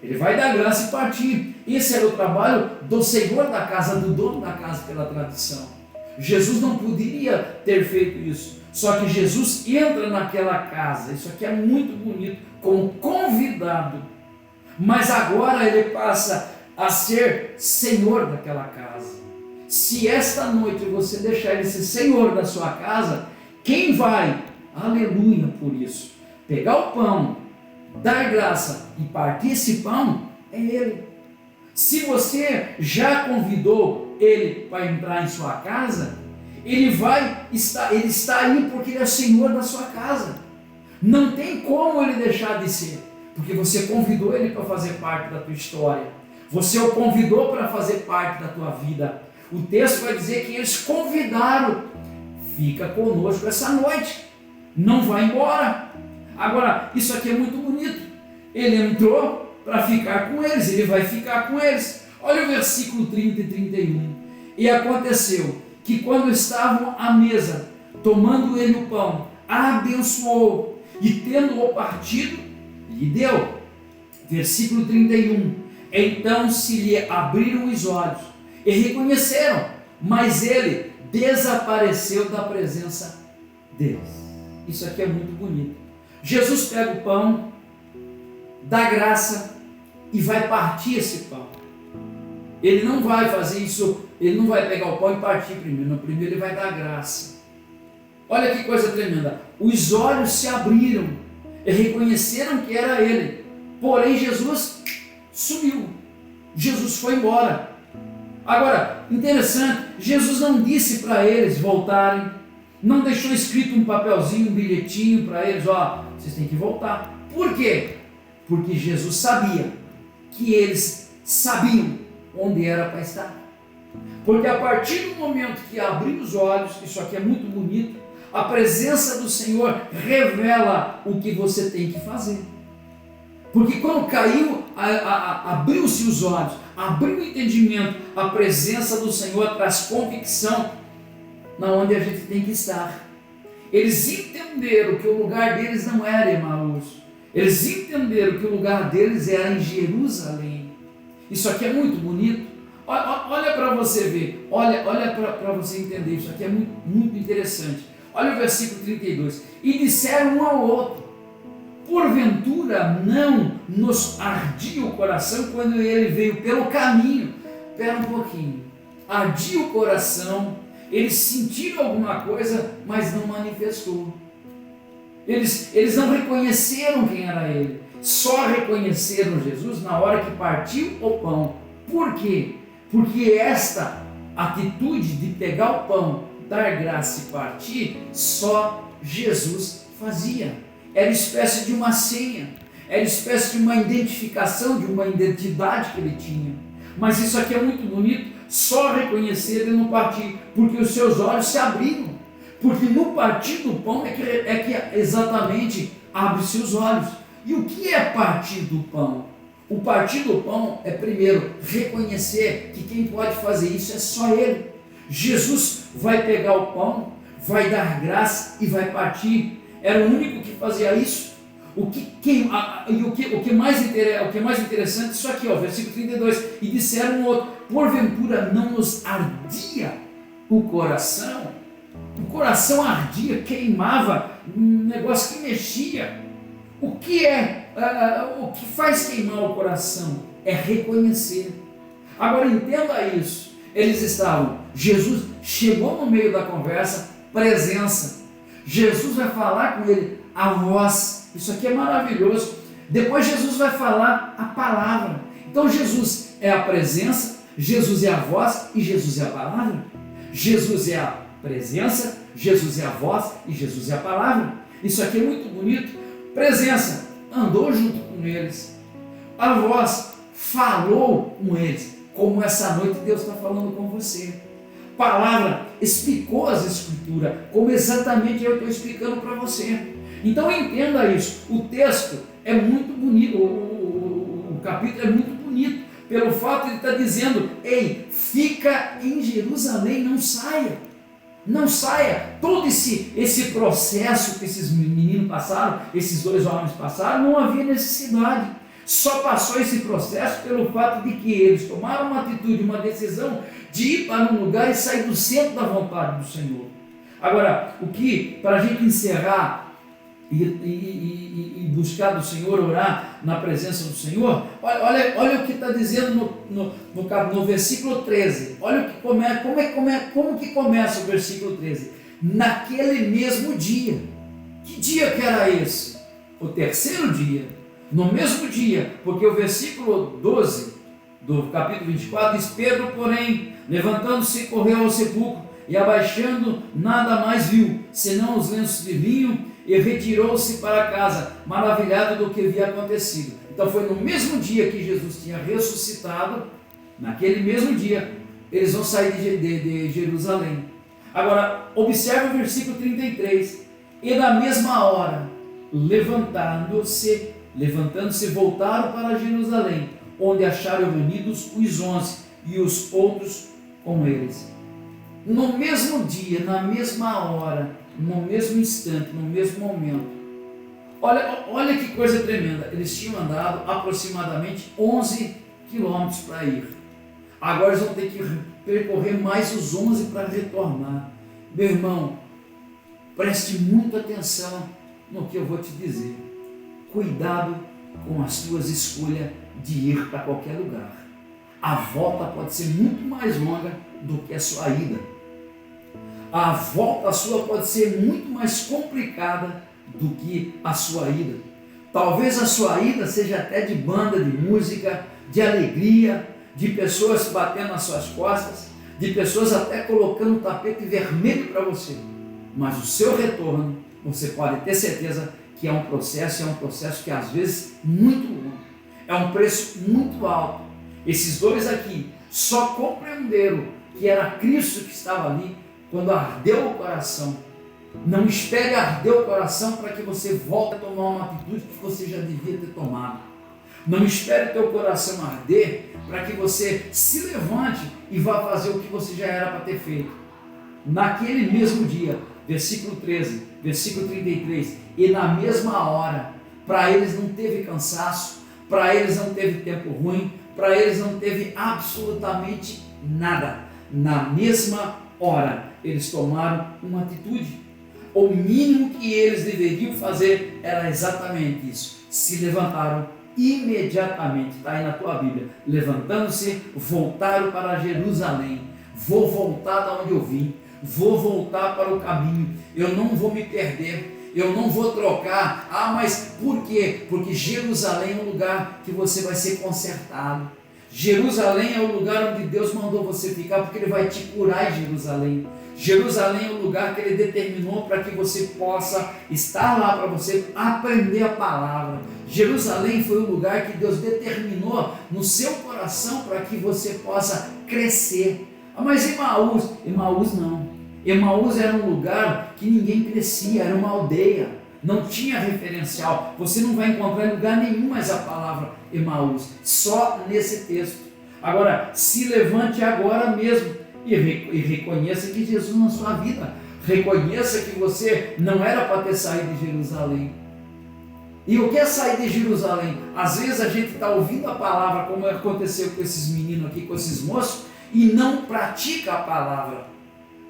ele vai dar graça e partir. Esse era o trabalho do Senhor da casa, do dono da casa, pela tradição. Jesus não poderia ter feito isso. Só que Jesus entra naquela casa. Isso aqui é muito bonito, como convidado. Mas agora ele passa a ser Senhor daquela casa. Se esta noite você deixar ele ser Senhor da sua casa, quem vai, aleluia por isso, pegar o pão, dar graça e partir esse pão, é ele. Se você já convidou ele para entrar em sua casa, ele está aí porque ele é o Senhor da sua casa. Não tem como ele deixar de ser, porque você convidou ele para fazer parte da tua história. Você o convidou para fazer parte da tua vida. O texto vai dizer que eles convidaram. Fica conosco essa noite. Não vai embora. Agora, isso aqui é muito bonito. Ele entrou para ficar com eles. Ele vai ficar com eles. Olha o versículo 30 e 31. E aconteceu que quando estavam à mesa, tomando ele o pão, abençoou e tendo-o partido, lhe deu. Versículo 31. Então se lhe abriram os olhos e reconheceram, mas ele desapareceu da presença deles. Isso aqui é muito bonito. Jesus pega o pão, dá graça e vai partir esse pão. Ele não vai fazer isso, ele não vai pegar o pão e partir primeiro. No primeiro ele vai dar graça. Olha que coisa tremenda. Os olhos se abriram e reconheceram que era ele. Porém Jesus sumiu. Jesus foi embora. Agora, interessante, Jesus não disse para eles voltarem, não deixou escrito um papelzinho, um bilhetinho para eles, ó, vocês têm que voltar. Por quê? Porque Jesus sabia que eles sabiam onde era para estar. Porque a partir do momento que abriu os olhos, isso aqui é muito bonito, a presença do Senhor revela o que você tem que fazer. Porque quando caiu, abriu-se os olhos, abriu o entendimento, a presença do Senhor traz convicção na onde a gente tem que estar. Eles entenderam que o lugar deles não era Emaús. Eles entenderam que o lugar deles era em Jerusalém. Isso aqui é muito bonito. Olha para você ver, olha para você entender, isso aqui é muito, muito interessante. Olha o versículo 32. E disseram um ao outro: porventura não nos ardia o coração quando ele veio pelo caminho? Espera um pouquinho. Ardia o coração, eles sentiram alguma coisa, mas não manifestou. Eles não reconheceram quem era ele. Só reconheceram Jesus na hora que partiu o pão. Por quê? Porque esta atitude de pegar o pão, dar graça e partir, só Jesus fazia. Era espécie de uma senha, era espécie de uma identificação, de uma identidade que ele tinha. Mas isso aqui é muito bonito, só reconhecer ele no partir, porque os seus olhos se abriram. Porque no partir do pão é que exatamente abre-se os olhos. E o que é partir do pão? O partir do pão é primeiro reconhecer que quem pode fazer isso é só ele. Jesus vai pegar o pão, vai dar graça e vai partir. Era o único que fazia isso. O que mais interessante, isso aqui, ó, versículo 32, e disseram um outro: porventura não nos ardia o coração? O coração ardia, queimava, um negócio que mexia. O que faz queimar o coração? É reconhecer. Agora entenda isso. Jesus chegou no meio da conversa, presença. Jesus vai falar com ele, a voz. Isso aqui é maravilhoso. Depois Jesus vai falar a palavra. Então Jesus é a presença, Jesus é a voz e Jesus é a palavra. Jesus é a presença, Jesus é a voz e Jesus é a palavra. Isso aqui é muito bonito. Presença, andou junto com eles. A voz, falou com eles, como essa noite Deus está falando com você. Palavra, explicou as escrituras, como exatamente eu estou explicando para você. Então entenda isso. O texto é muito bonito, o capítulo é muito bonito, pelo fato de ele estar dizendo: ei, fica em Jerusalém, não saia. Não saia. Todo esse processo que esses meninos passaram, esses dois homens passaram, não havia necessidade. Só passou esse processo pelo fato de que eles tomaram uma atitude, uma decisão de ir para um lugar e sair do centro da vontade do Senhor. Agora, para a gente encerrar e buscar do Senhor, orar na presença do Senhor, olha o que está dizendo no versículo 13. Olha como que começa o versículo 13. Naquele mesmo dia. Que dia que era esse? O terceiro dia. No mesmo dia, porque o versículo 12 do capítulo 24, diz: Pedro, porém, levantando-se, correu ao sepulcro, e abaixando, nada mais viu, senão os lenços de linho, e retirou-se para casa, maravilhado do que havia acontecido. Então foi no mesmo dia que Jesus tinha ressuscitado, naquele mesmo dia, eles vão sair de Jerusalém. Agora, observe o versículo 33, e na mesma hora, levantando-se, voltaram para Jerusalém, onde acharam reunidos os 11 e os outros com eles. No mesmo dia, na mesma hora, no mesmo instante, no mesmo momento. Olha que coisa tremenda. Eles tinham andado aproximadamente 11 quilômetros para ir. Agora eles vão ter que percorrer mais os 11 para retornar. Meu irmão, preste muita atenção no que eu vou te dizer. Cuidado com as tuas escolhas de ir para qualquer lugar. A volta pode ser muito mais longa do que a sua ida. A volta sua pode ser muito mais complicada do que a sua ida. Talvez a sua ida seja até de banda, de música, de alegria, de pessoas batendo nas suas costas, de pessoas até colocando um tapete vermelho para você. Mas o seu retorno, você pode ter certeza que é um processo que às vezes muito longo. É um preço muito alto. Esses dois aqui só compreenderam que era Cristo que estava ali quando ardeu o coração. Não espere arder o coração para que você volte a tomar uma atitude que você já devia ter tomado. Não espere teu coração arder para que você se levante e vá fazer o que você já era para ter feito. Naquele mesmo dia, versículo 13, versículo 33, e na mesma hora, para eles não teve cansaço, para eles não teve tempo ruim, para eles não teve absolutamente nada. Na mesma hora, eles tomaram uma atitude. O mínimo que eles deveriam fazer era exatamente isso. Se levantaram imediatamente, está aí na tua Bíblia, levantando-se, voltaram para Jerusalém. Vou voltar da onde eu vim, vou voltar para o caminho, eu não vou me perder, eu não vou trocar. Mas por quê? Porque Jerusalém é um lugar que você vai ser consertado. Jerusalém é o lugar onde Deus mandou você ficar, porque Ele vai te curar em Jerusalém. Jerusalém é o lugar que Ele determinou para que você possa estar lá, para você aprender a palavra. Jerusalém foi o lugar que Deus determinou no seu coração para que você possa crescer. Mas Emaús não. Emaús era um lugar que ninguém crescia, era uma aldeia, não tinha referencial. Você não vai encontrar em lugar nenhum mais a palavra Emaús, só nesse texto. Agora, se levante agora mesmo e reconheça que Jesus na sua vida, reconheça que você não era para ter saído de Jerusalém. E o que é sair de Jerusalém? Às vezes a gente está ouvindo a palavra, como aconteceu com esses meninos aqui, com esses moços, e não pratica a palavra.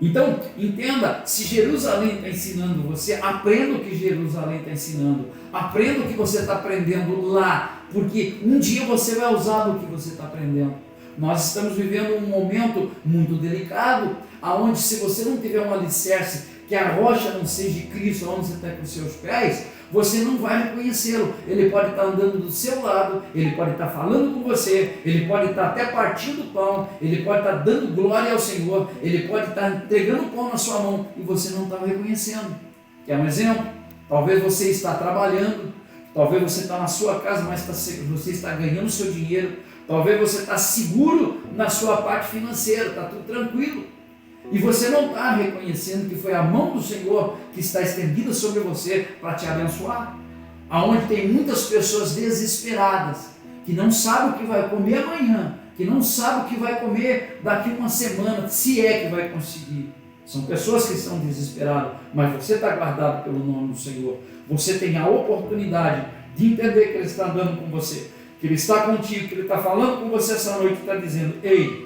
Então, entenda, se Jerusalém está ensinando você, aprenda o que Jerusalém está ensinando, aprenda o que você está aprendendo lá, porque um dia você vai usar do que você está aprendendo. Nós estamos vivendo um momento muito delicado, onde se você não tiver um alicerce, que a rocha não seja Cristo, onde você está com os seus pés, você não vai reconhecê-lo. Ele pode estar andando do seu lado, ele pode estar falando com você, ele pode estar até partindo o pão, ele pode estar dando glória ao Senhor, ele pode estar entregando o pão na sua mão e você não está reconhecendo. Quer um exemplo? Talvez você está trabalhando, talvez você está na sua casa, mas você está ganhando o seu dinheiro, talvez você está seguro na sua parte financeira, está tudo tranquilo. E você não está reconhecendo que foi a mão do Senhor que está estendida sobre você para te abençoar. Aonde tem muitas pessoas desesperadas, que não sabem o que vai comer amanhã, que não sabem o que vai comer daqui uma semana, se é que vai conseguir. São pessoas que estão desesperadas, mas você está guardado pelo nome do Senhor. Você tem a oportunidade de entender que Ele está andando com você, que Ele está contigo, que Ele está falando com você essa noite e está dizendo: ei,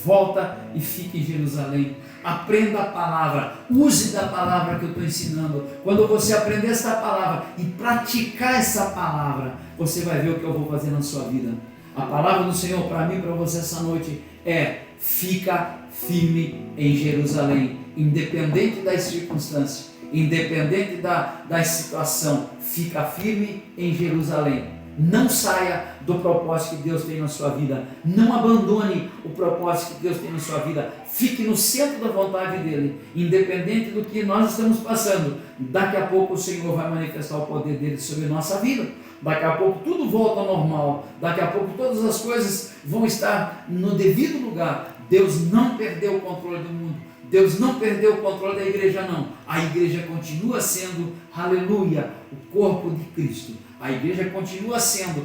volta e fique em Jerusalém, aprenda a palavra, use da palavra que eu estou ensinando. Quando você aprender essa palavra e praticar essa palavra, você vai ver o que eu vou fazer na sua vida. A palavra do Senhor para mim e para você essa noite é: fica firme em Jerusalém, independente das circunstâncias, independente da situação, fica firme em Jerusalém. Não saia do propósito que Deus tem na sua vida. Não abandone o propósito que Deus tem na sua vida. Fique no centro da vontade dele, independente do que nós estamos passando. Daqui a pouco o Senhor vai manifestar o poder dele sobre a nossa vida. Daqui a pouco tudo volta ao normal. Daqui a pouco todas as coisas vão estar no devido lugar. Deus não perdeu o controle do mundo. Deus não perdeu o controle da igreja, não. A igreja continua sendo, aleluia, o corpo de Cristo. A igreja continua sendo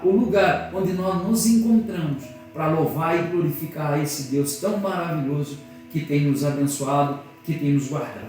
o lugar onde nós nos encontramos para louvar e glorificar esse Deus tão maravilhoso que tem nos abençoado, que tem nos guardado.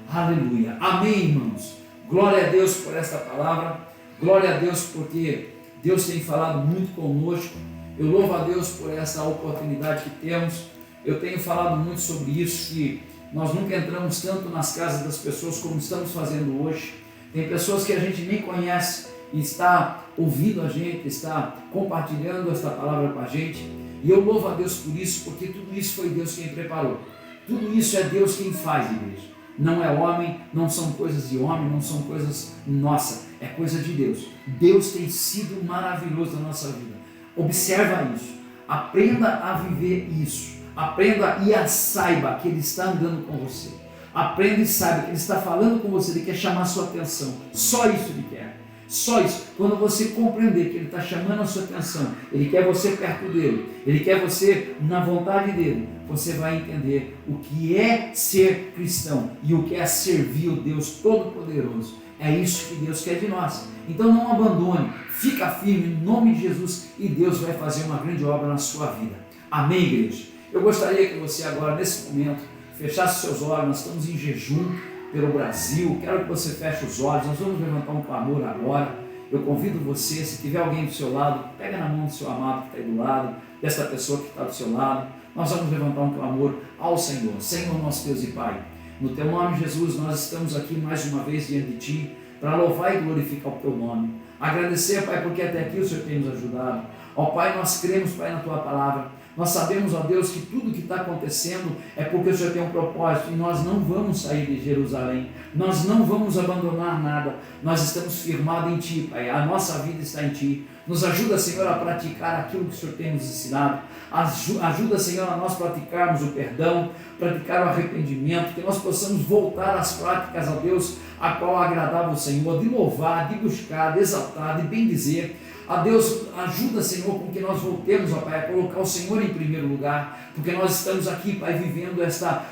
Aleluia. Amém, irmãos. Glória a Deus por esta palavra. Glória a Deus porque Deus tem falado muito conosco. Eu louvo a Deus por essa oportunidade que temos. Eu tenho falado muito sobre isso, que nós nunca entramos tanto nas casas das pessoas como estamos fazendo hoje. Tem pessoas que a gente nem conhece e está ouvindo a gente, está compartilhando esta palavra com a gente. E eu louvo a Deus por isso, porque tudo isso foi Deus quem preparou. Tudo isso é Deus quem faz, igreja. Não é homem, não são coisas de homem, não são coisas nossas, é coisa de Deus. Deus tem sido maravilhoso na nossa vida. Observa isso, aprenda a viver isso. Aprenda e saiba que Ele está andando com você. Aprenda e saiba que Ele está falando com você, Ele quer chamar a sua atenção. Só isso Ele quer. Só isso. Quando você compreender que Ele está chamando a sua atenção, Ele quer você perto dEle, Ele quer você na vontade dEle, você vai entender o que é ser cristão e o que é servir o Deus Todo-Poderoso. É isso que Deus quer de nós. Então não abandone, fica firme em nome de Jesus e Deus vai fazer uma grande obra na sua vida. Amém, igreja? Eu gostaria que você agora, nesse momento, fechasse seus olhos. Nós estamos em jejum pelo Brasil. Quero que você feche os olhos. Nós vamos levantar um clamor agora. Eu convido você, se tiver alguém do seu lado, pega na mão do seu amado que está aí do lado, dessa pessoa que está do seu lado. Nós vamos levantar um clamor ao Senhor. Senhor, nosso Deus e Pai, no Teu nome, Jesus, nós estamos aqui mais uma vez diante de Ti para louvar e glorificar o Teu nome. Agradecer, Pai, porque até aqui o Senhor tem nos ajudado. Ó Pai, nós cremos, Pai, na Tua palavra. Nós sabemos, ó Deus, que tudo que está acontecendo é porque o Senhor tem um propósito e nós não vamos sair de Jerusalém, nós não vamos abandonar nada, nós estamos firmados em Ti, Pai, a nossa vida está em Ti. Nos ajuda, Senhor, a praticar aquilo que o Senhor tem nos ensinado. Ajuda, Senhor, a nós praticarmos o perdão, praticar o arrependimento, que nós possamos voltar às práticas, ó Deus, a qual agradava o Senhor, de louvar, de buscar, de exaltar, de bendizer. A Deus, ajuda, Senhor, com que nós voltemos, ó Pai, a colocar o Senhor em primeiro lugar, porque nós estamos aqui, Pai, vivendo essa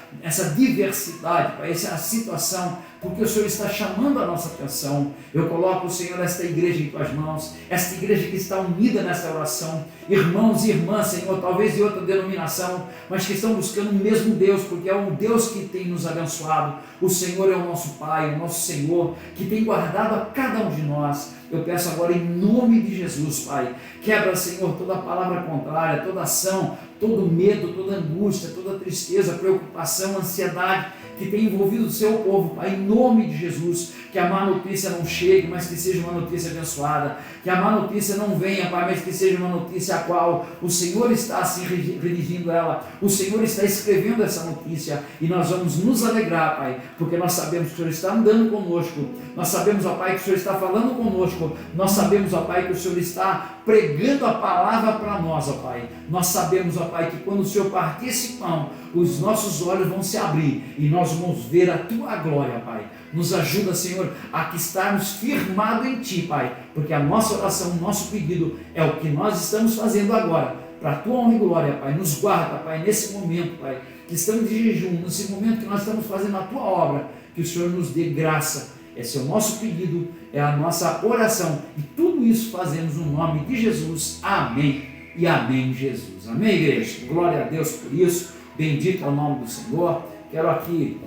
diversidade, Pai, essa situação, porque o Senhor está chamando a nossa atenção. Eu coloco, Senhor, esta igreja em Tuas mãos, esta igreja que está unida nessa oração, irmãos e irmãs, Senhor, talvez de outra denominação, mas que estão buscando o mesmo Deus, porque é um Deus que tem nos abençoado. O Senhor é o nosso Pai, o nosso Senhor, que tem guardado a cada um de nós. Eu peço agora em nome de Jesus, Pai, quebra, Senhor, toda a palavra contrária, toda ação, todo medo, toda angústia, toda tristeza, preocupação, ansiedade que tem envolvido o Seu povo, Pai, em nome de Jesus, que a má notícia não chegue, mas que seja uma notícia abençoada, que a má notícia não venha, Pai, mas que seja uma notícia a qual o Senhor está assim redigindo ela, o Senhor está escrevendo essa notícia e nós vamos nos alegrar, Pai, porque nós sabemos que o Senhor está andando conosco, nós sabemos, ó Pai, que o Senhor está falando conosco, nós sabemos, ó Pai, que o Senhor está pregando a palavra para nós, ó Pai. Nós sabemos, ó Pai, que quando o Senhor partir esse pão, os nossos olhos vão se abrir e nós vamos ver a Tua glória, Pai. Nos ajuda, Senhor, a que estarmos firmados em Ti, Pai, porque a nossa oração, o nosso pedido é o que nós estamos fazendo agora, para a Tua honra e glória, Pai. Nos guarda, Pai, nesse momento, Pai, que estamos de jejum, nesse momento que nós estamos fazendo a Tua obra, que o Senhor nos dê graça. Esse é o nosso pedido, é a nossa oração. E tudo isso fazemos no nome de Jesus. Amém e amém, Jesus. Amém, igreja? Glória a Deus por isso. Bendito é o nome do Senhor. Quero aqui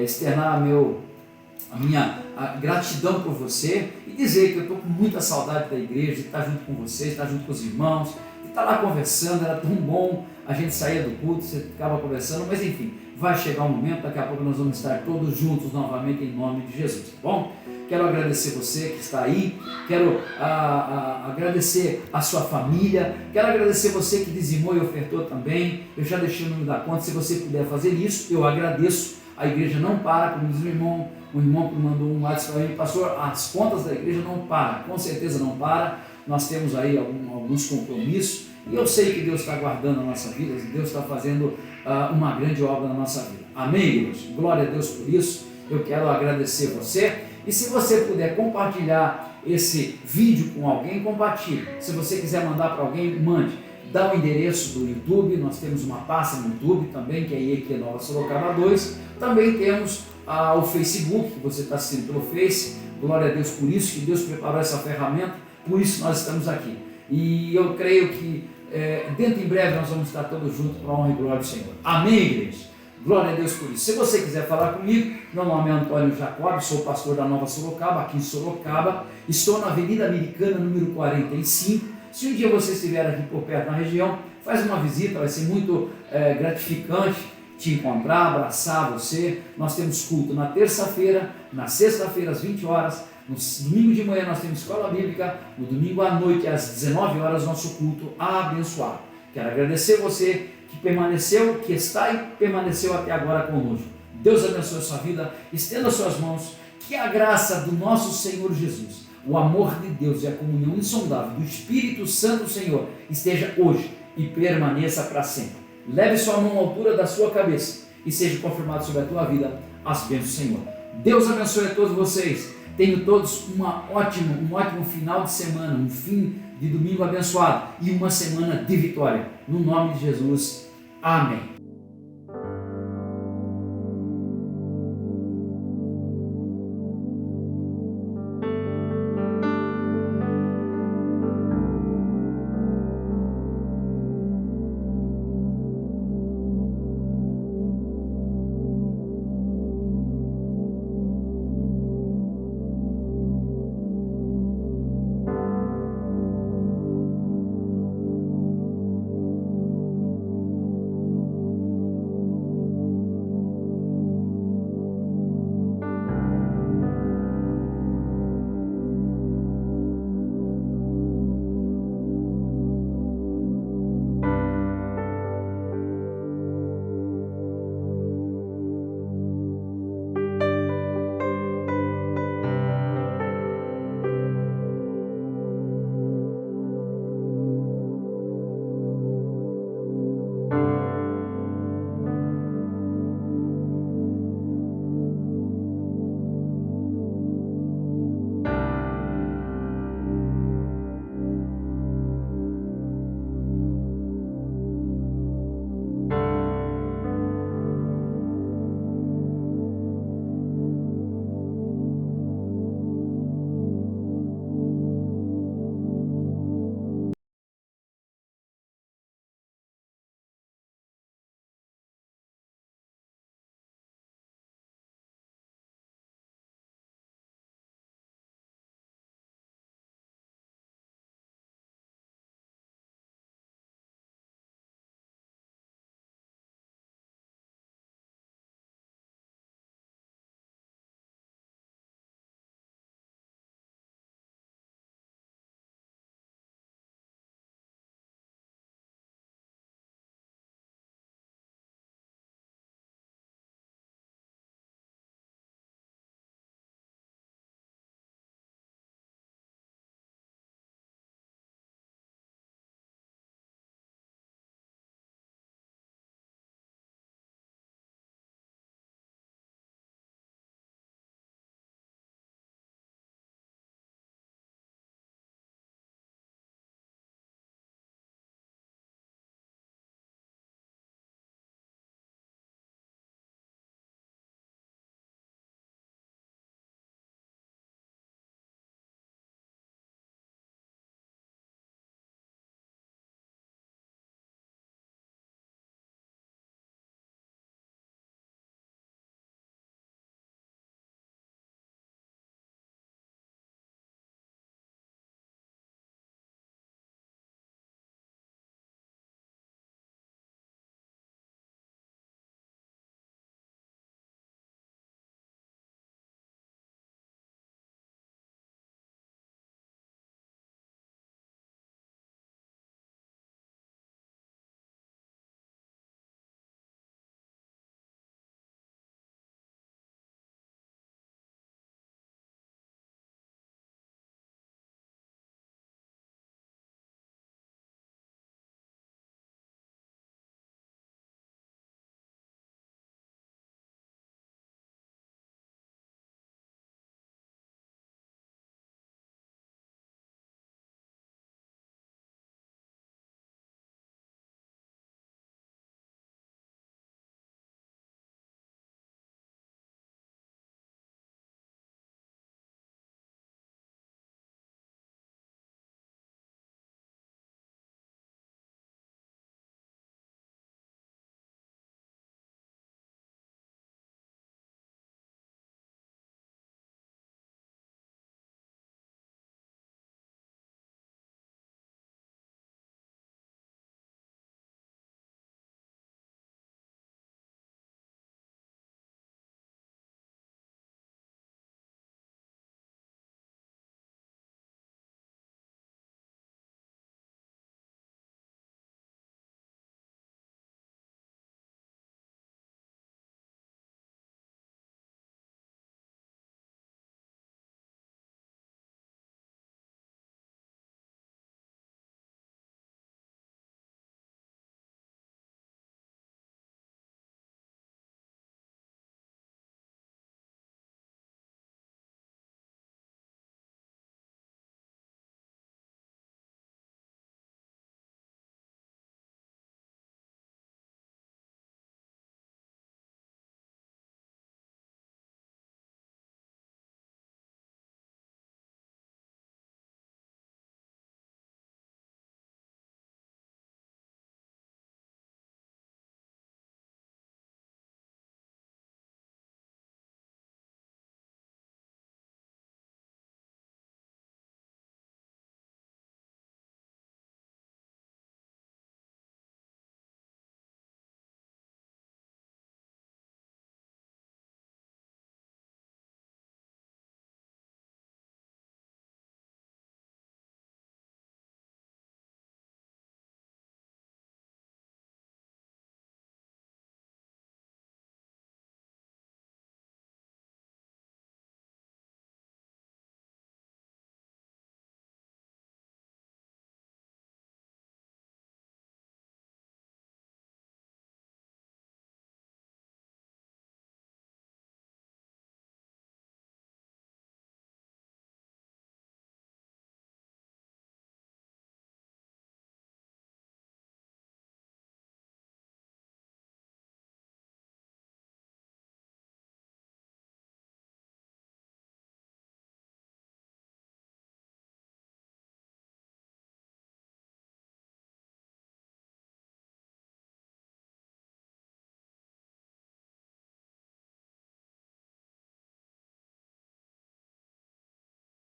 externar a minha gratidão por você e dizer que eu estou com muita saudade da igreja, de estar junto com vocês, de estar junto com os irmãos, de estar lá conversando. Era tão bom, a gente saía do culto, você ficava conversando, mas enfim, vai chegar um momento, daqui a pouco nós vamos estar todos juntos novamente em nome de Jesus, tá bom? Quero agradecer você que está aí, quero agradecer a sua família, quero agradecer você que dizimou e ofertou também. Eu já deixei o número da conta, se você puder fazer isso, eu agradeço. A igreja não para, como diz o irmão que mandou um WhatsApp para mim, pastor, as contas da igreja não param, com certeza não para, nós temos aí alguns compromissos, e eu sei que Deus está guardando a nossa vida, Deus está fazendo uma grande obra na nossa vida. Amém, irmãos? Glória a Deus por isso. Eu quero agradecer você, e se você puder compartilhar esse vídeo com alguém, compartilhe. Se você quiser mandar para alguém, mande. Dá o endereço do YouTube, nós temos uma pasta no YouTube também, que é IEQ Nova Sorocaba 2. Também temos o Facebook, que você está assistindo pelo Face. Glória a Deus por isso, que Deus preparou essa ferramenta, por isso nós estamos aqui. E eu creio que dentro em breve nós vamos estar todos juntos para a honra e glória do Senhor. Amém, igreja? Glória a Deus por isso. Se você quiser falar comigo, meu nome é Antônio Jacob, sou pastor da Nova Sorocaba, aqui em Sorocaba. Estou na Avenida Americana, número 45. Se um dia você estiver aqui por perto na região, faz uma visita, vai ser muito gratificante te encontrar, abraçar você. Nós temos culto na terça-feira, na sexta-feira às 20 horas, no domingo de manhã nós temos escola bíblica, no domingo à noite às 19 horas nosso culto abençoado. Quero agradecer você que permaneceu, que está e permaneceu até agora conosco. Deus abençoe a sua vida, estenda suas mãos, que a graça do nosso Senhor Jesus, o amor de Deus e a comunhão insondável do Espírito Santo do Senhor esteja hoje e permaneça para sempre. Leve sua mão à altura da sua cabeça e seja confirmado sobre a tua vida as bênçãos do Senhor. Deus abençoe a todos vocês. Tenham todos um ótimo final de semana, um fim de domingo abençoado e uma semana de vitória. No nome de Jesus. Amém.